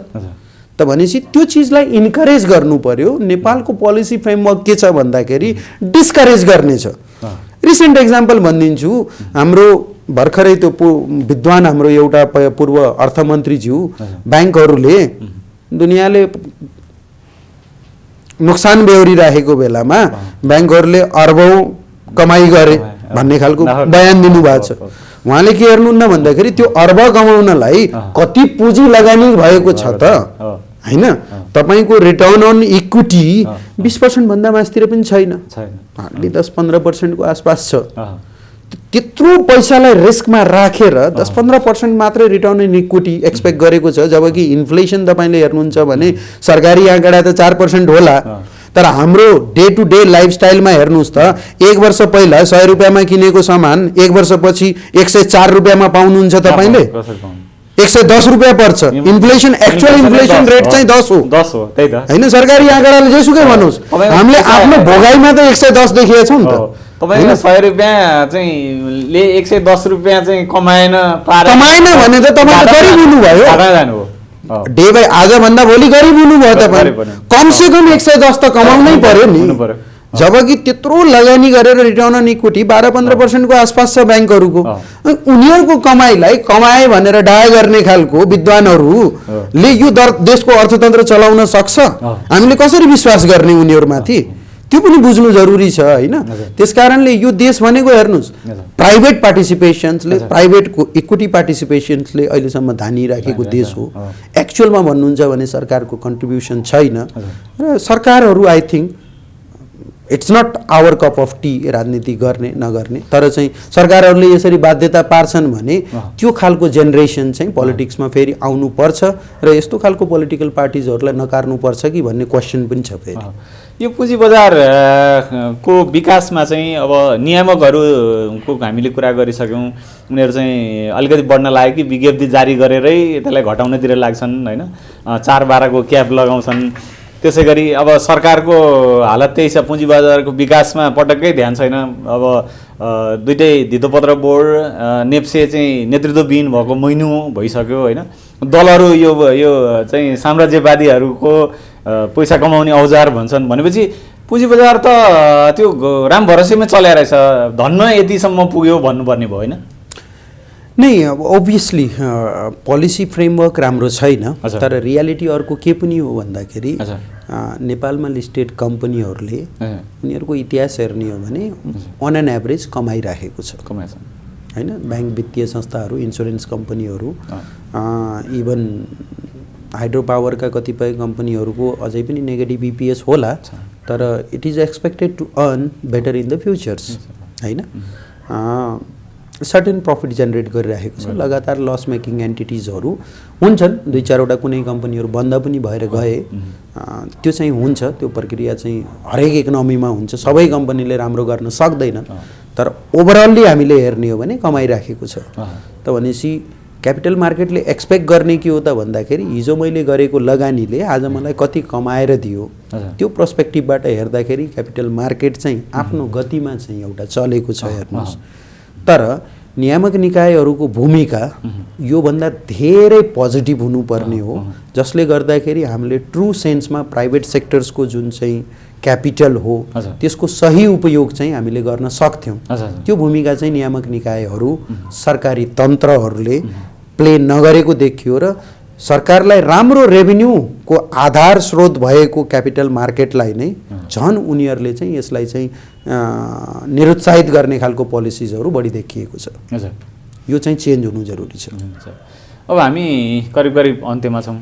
त भनेपछि त्यो चिजलाई इन्करेज गर्नु पर्यो। नेपालको पोलिसी फ्रेमवर्क के छ भन्दाखेरि डिस्करेज गर्ने छ। रिसेन्ट एक्जाम्पल भनिदिन्छु, हाम्रो भर्खरै त्यो विद्वान हाम्रो एउटा पूर्व अर्थमन्त्रीज्यू, ब्याङ्कहरूले दुनियाँले नोक्सान बेहोरिरहेको बेलामा ब्याङ्कहरूले अर्बौँ कमाइ गरे भन्ने खालको बयान दिनुभएको छ। उहाँले के हेर्नुहुन्न भन्दाखेरि त्यो अर्ब कमाउनलाई कति पुँजी लगानी भएको छ त होइन? तपाईँको रिटर्न अन इक्विटी 20% भन्दा मास्तिर पनि छैन, हार्डली 10-15% को आसपास छ। त्यत्रो पैसालाई रिस्कमा राखेर 10-15% मात्रै रिटर्न इन इक्विटी एक्सपेक्ट गरेको छ, जबकि इन्फ्लेसन तपाईँले हेर्नुहुन्छ भने सरकारी आँकडा त 4% होला। तर हाम्रो डे टु डे लाइफस्टाइलमा हेर्नुहोस् त, 1 वर्ष पहिला 100 रुपियाँमा किनेको सामान 1 वर्षपछि 104 रुपियाँमा पाउनुहुन्छ तपाईँले, 110 रुपियाँ पर्छ। इन्फ्लेसन, एक्चुअल इन्फ्लेसन रेट चाहिँ 10 हो होइन? सरकारी आँकडाले जेसुकै भन्नुहोस्, हामीले आफ्नो भोगाइमा त 110 देखिएछौँ नि त। तपाईले 100 रुपियाँ चाहिँ ले 110 रुपियाँ चाहिँ कमाएन भने त तपाईँ त गरिब हुनुभयो। डे बाई आजभन्दा भोलि गरिब हुनुभयो तपाईँ। कमसेकम 110 त कमाउनै पर्यो नि। जबकि त्यत्रो लगानी गरेर रिटर्न अन इक्विटी 12-15% को आसपास छ ब्याङ्कहरूको। उनीहरूको कमाइलाई कमाए भनेर डाय गर्ने खालको विद्वानहरूले यो देशको अर्थतन्त्र चलाउन सक्छ? हामीले कसरी विश्वास गर्ने उनीहरूमाथि? त्यो पनि बुझ्नु जरुरी छ होइन? त्यसकारणले यो देश भनेको हेर्नुहोस्, प्राइभेट पार्टिसिपेसन्सले, प्राइभेटको इक्विटी पार्टिसिपेसन्सले अहिलेसम्म धानिराखेको देश हो। एक्चुअलमा भन्नुहुन्छ भने सरकारको कन्ट्रिब्युसन छैन र सरकारहरू I think it's not our cup of tea राजनीति गर्ने नगर्ने, तर चाहिँ सरकारहरूले यसरी बाध्यता पार्छन् भने त्यो खालको जेनेरेसन चाहिँ पोलिटिक्समा फेरि आउनुपर्छ र यस्तो खालको पोलिटिकल पार्टिजहरूलाई नकार्नुपर्छ कि भन्ने क्वेसन पनि छ। फेरि यो पुँजी बजारको विकासमा चाहिँ अब नियामकहरूको हामीले कुरा गरिसक्यौँ, उनीहरू चाहिँ अलिकति बढ्न लाग्यो कि विज्ञप्ति जारी गरेरै त्यसलाई घटाउनेतिर लाग्छन् होइन? 4-12 को क्याप लगाउँछन्। त्यसै गरी अब सरकारको हालत त्यही छ, पुँजी बजारको विकासमा पटक्कै ध्यान छैन। अब दुइटै धितोपत्र बोर्ड, नेप्से चाहिँ नेतृत्वविहीन भएको महिनौ भइसक्यो होइन? दलहरू यो चाहिँ साम्राज्यवादीहरूको पैसा कमाउने औजार भन्छन् भनेपछि पुँजी बजार त त्यो राम भरोसेमै चल्या रहेछ, धन्न यतिसम्म पुग्यो भन्नुपर्ने भयो होइन? नै ओभियसली पोलिसी फ्रेमवर्क राम्रो छैन, तर रियालिटी अर्को के पनि हो भन्दाखेरि नेपालमा लिस्टेड कम्पनीहरूले उनीहरूको इतिहास हेर्ने हो भने अन एन एभरेज कमाइराखेको छ होइन? ब्याङ्क, वित्तीय संस्थाहरू, इन्सुरेन्स कम्पनीहरू, इभन हाइड्रो पावरका कतिपय कम्पनीहरूको अझै पनि नेगेटिभ इपिएस होला, तर it is expected to earn better in the futures होइन? सर्टेन प्रफिट जेनेरेट गरिरहेको छ। लगातार लस मेकिङ एन्टिटिजहरू हुन्छन्, 2-4वटा कुनै कम्पनीहरू बन्द पनि भएर गए, त्यो चाहिँ हुन्छ। त्यो प्रक्रिया चाहिँ हरेक इकोनोमीमा हुन्छ, सबै कम्पनीले राम्रो गर्न सक्दैन, तर ओभरअल्ली हामीले हेर्ने हो भने कमाइराखेको छ। त भनेपछि क्यापिटल मार्केटले एक्सपेक्ट गर्ने के हो त भन्दाखेरि हिजो मैले गरेको लगानीले आज मलाई कति कमाएर दियो, त्यो पर्सपेक्टिभबाट हेर्दाखेरि क्यापिटल मार्केट चाहिँ आफ्नो गतिमा चाहिँ एउटा चलेको छ हेर्नुहोस्। तर नियामक निकायहरूको भूमिका योभन्दा धेरै पोजिटिभ हुनुपर्ने हो, जसले गर्दाखेरि हामीले ट्रु सेन्समा प्राइभेट सेक्टर्सको जुन चाहिँ क्यापिटल हो त्यसको सही उपयोग चाहिँ हामीले गर्न सक्थ्यौँ। त्यो भूमिका चाहिँ नियामक निकायहरू सरकारी तन्त्रहरूले प्ले नगरेको देखियो र सरकारलाई राम्रो रेभिन्यूको आधार स्रोत भएको क्यापिटल मार्केटलाई नै झन् उनीहरूले चाहिँ यसलाई चाहिँ निरुत्साहित गर्ने खालको पोलिसिजहरू बढी देखिएको छ। यो चाहिँ चेन्ज हुनु जरुरी छ। अब हामी करिब करिब अन्त्यमा छौँ।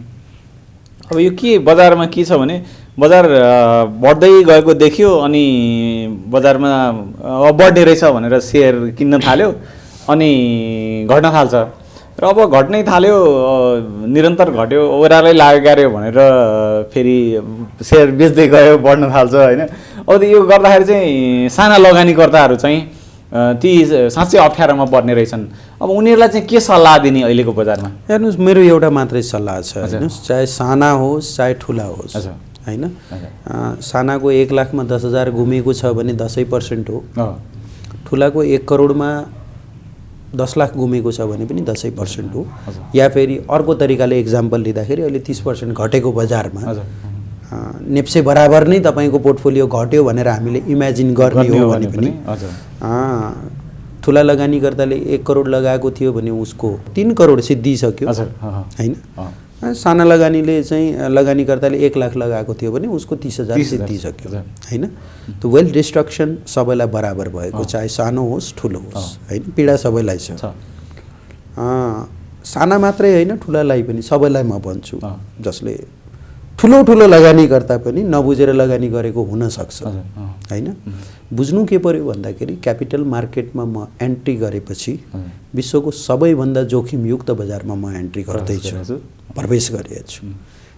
अब यो के बजारमा के छ भने बजार बढ्दै गएको देखियो अनि बजारमा बढ्ने रहेछ भनेर सेयर किन्न थाल्यो अनि घट्न थाल्छ र अब घट्नै थाल्यो, निरन्तर घट्यो, ओह्रालै लाग्यो भनेर फेरि सेयर बेच्दै गयो, बढ्न थाल्छ होइन। अब यो गर्दाखेरि चाहिँ साना लगानीकर्ताहरू चाहिँ ती साँच्चै अप्ठ्यारोमा पर्ने रहेछन्। अब उनीहरूलाई चाहिँ के सल्लाह दिने अहिलेको बजारमा? हेर्नुहोस्, मेरो एउटा मात्रै सल्लाह छ। हेर्नुहोस्, चाहे साना होस् चाहे ठुला होस् होइन, सानाको 1 लाखमा 10,000 घुमेको छ भने 10% हो, ठुलाको 1 करोडमा 10 लाख घुमेको छ भने पनि 10% हो। या फेरि अर्को तरिकाले एक्जाम्पल लिँदाखेरि अहिले 30% घटेको बजारमा नेप्से बराबर नै तपाईँको पोर्टफोलियो घट्यो भनेर हामीले इमेजिन गर्ने हो भने पनि ठुला लगानीकर्ताले 1 करोड लगाएको थियो भने उसको 3 करोड सिद्धिसक्यो होइन। साना लगानीकर्ताले 1 लाख लगाएको थियो भने उसको 30,000 सिद्धिसक्यो होइन। त्यो वेल्थ डिस्ट्रक्सन सबैलाई बराबर भएको, चाहे सानो होस् ठुलो होस् होइन, पीडा सबैलाई छ। साना मात्रै होइन, ठुलालाई पनि सबैलाई म भन्छु, जसले ठुलो लगानीकर्ता पनि नबुझेर लगानी गरेको हुनसक्छ होइन। बुझ्नु के पर्यो भन्दाखेरि क्यापिटल मार्केटमा म एन्ट्री गरेपछि विश्वको सबैभन्दा जोखिमयुक्त बजारमा म एन्ट्री गर्दैछु, प्रवेश गरेको छु।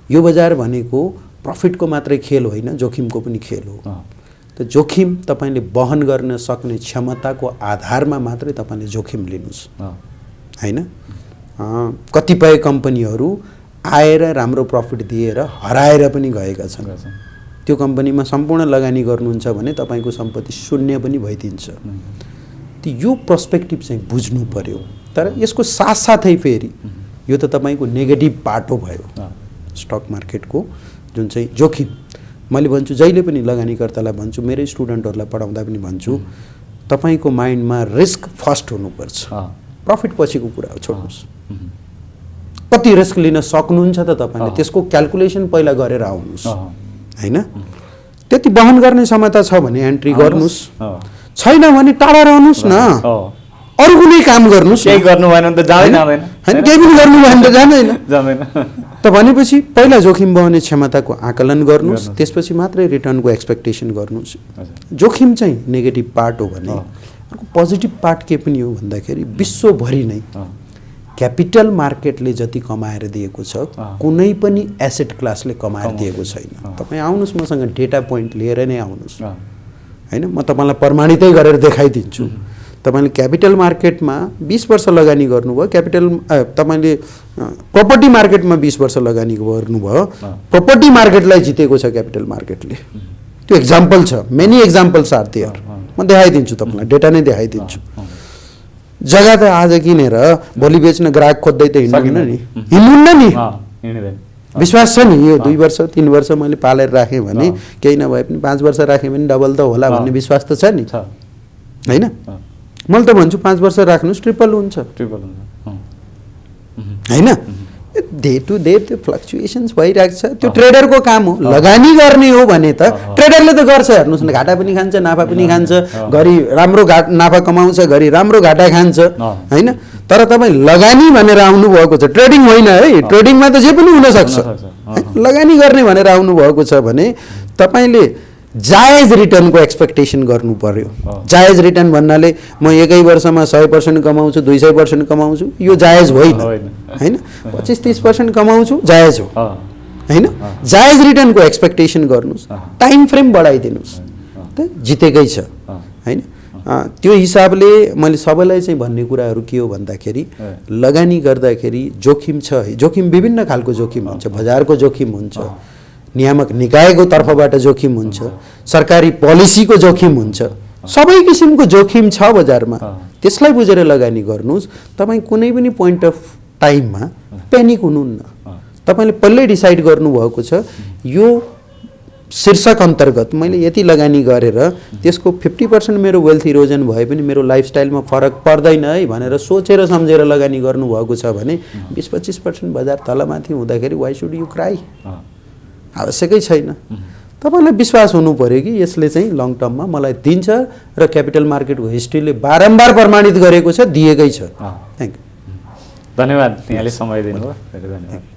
यो बजार भनेको प्रफिटको मात्रै खेल होइन, जोखिमको पनि खेल हो। त जोखिम तपाईँले वहन गर्न सक्ने क्षमताको आधारमा मात्रै तपाईँले जोखिम लिनुहोस् होइन। कतिपय कम्पनीहरू आएर राम्रो प्रफिट दिएर हराएर पनि गएका छन्। त्यो कम्पनीमा सम्पूर्ण लगानी गर्नुहुन्छ भने तपाईँको सम्पत्ति शून्य पनि भइदिन्छ। यो पर्सपेक्टिभ चाहिँ बुझ्नु पर्यो। तर यसको साथसाथै फेरि यो त तपाईँको नेगेटिभ पार्ट हो भयो स्टक मार्केटको जुन चाहिँ जोखिम। मैले भन्छु, जहिले पनि लगानीकर्तालाई भन्छु, मेरै स्टुडेन्टहरूलाई पढाउँदा पनि भन्छु, तपाईँको माइन्डमा रिस्क फर्स्ट हुनुपर्छ, प्रफिट पछिको कुरा हो, छोड्नुहोस्। कति रिस्क लिन सक्नुहुन्छ त तपाईँले, त्यसको क्याल्कुलेसन पहिला गरेर आउनुहोस् होइन। त्यति वहन गर्ने क्षमता छ भने एन्ट्री गर्नुहोस्, छैन भने टाढा रहनुहोस् न, अरू कुनै काम गर्नुहोस्। केही गर्नु भएन भने त जाँदैन होइन, केही पनि गर्नु भएन त जाँदैन त भनेपछि पहिला जोखिम वहने क्षमताको आकलन गर्नुहोस्, त्यसपछि मात्रै रिटर्नको एक्सपेक्टेसन गर्नुहोस्। जोखिम चाहिँ नेगेटिभ पार्ट हो भने अर्को पोजिटिभ पार्ट के पनि हो भन्दाखेरि विश्वभरि नै क्यापिटल मार्केटले जति कमाएर दिएको छ कुनै पनि एसेट क्लासले कमाएर दिएको छैन। तपाईँ आउनुहोस्, मसँग डेटा पोइन्ट लिएर नै आउनुहोस् होइन, म तपाईँलाई प्रमाणितै गरेर देखाइदिन्छु। तपाईँले क्यापिटल मार्केटमा 20 वर्ष लगानी गर्नुभयो, तपाईँले प्रपर्टी मार्केटमा 20 वर्ष लगानी गर्नुभयो, प्रपर्टी मार्केटलाई जितेको छ क्यापिटल मार्केटले। त्यो एक्जाम्पल छ, मेनी एक्जाम्पल्स आर देयर, म देखाइदिन्छु तपाईँलाई, डेटा नै देखाइदिन्छु। जग्गा त आज किनेर भोलि बेच्न ग्राहक खोज्दै त हिँड्नुहुन्न नि, विश्वास छ नि। यो 2 वर्ष 3 वर्ष मैले पालेर राखेँ भने केही नभए पनि 5 वर्ष राखेँ भने डबल त होला भन्ने विश्वास त छ नि होइन। मैले त भन्छु 5 वर्ष राख्नुहोस्, ट्रिपल हुन्छ होइन। डे टु डे त्यो फ्लक्चुएसन्स भइरहेको छ, त्यो ट्रेडरको काम हो। लगानी गर्ने हो भने त ट्रेडरले त गर्छ, हेर्नुहोस् न, घाटा पनि खान्छ नाफा पनि खान्छ, घरि राम्रो नाफा कमाउँछ, घरि राम्रो घाटा खान्छ होइन। तर तपाईँ लगानी भनेर आउनुभएको छ, ट्रेडिङ होइन है, ट्रेडिङमा त जे पनि हुनसक्छ। लगानी गर्ने भनेर आउनुभएको छ भने तपाईँले जायज रिटर्नको एक्सपेक्टेसन गर्नु पर्यो। जायज रिटर्न भन्नाले म 1 वर्षमा 100% कमाउँछु, 200% कमाउँछु, यो जायज होइन होइन। 25-30% कमाउँछु, जायज हो होइन। जायज रिटर्नको एक्सपेक्टेसन गर्नुहोस्, टाइम फ्रेम बढाइदिनुहोस्, त जितेकै छ होइन। त्यो हिसाबले मैले सबैलाई चाहिँ भन्ने कुराहरू के हो भन्दाखेरि लगानी गर्दाखेरि जोखिम छ। जोखिम विभिन्न खालको जोखिम हुन्छ, बजारको जोखिम हुन्छ, नियामक निकायको तर्फबाट जोखिम हुन्छ, सरकारी पोलिसीको जोखिम हुन्छ सबै किसिमको जोखिम छ बजारमा, अँ। त्यसलाई बुझेर लगानी गर्नुहोस्। तपाईँ कुनै पनि पोइन्ट अफ टाइममा प्यानिक हुनुहुन्न। अँ। तपाईँले पहिल्यै डिसाइड गर्नुभएको छ यो शीर्षक अन्तर्गत मैले यति लगानी गरेर त्यसको 50% मेरो वेल्थ इरोजन भए पनि मेरो लाइफस्टाइलमा फरक पर्दैन है भनेर सोचेर सम्झेर लगानी गर्नुभएको छ भने 20-25% बजार तलमाथि हुँदाखेरि वाइ सुड यु क्राई? अँ। आवश्यकै छैन। तपाईँलाई विश्वास हुनु पऱ्यो कि यसले चाहिँ लङ टर्ममा मलाई दिन्छ र क्यापिटल मार्केटको हिस्ट्रीले बारम्बार प्रमाणित गरेको छ, दिएकै छ। अँ। Thank you. धन्यवाद, यहाँले समय दिनुभयो, धेरै धन्यवाद।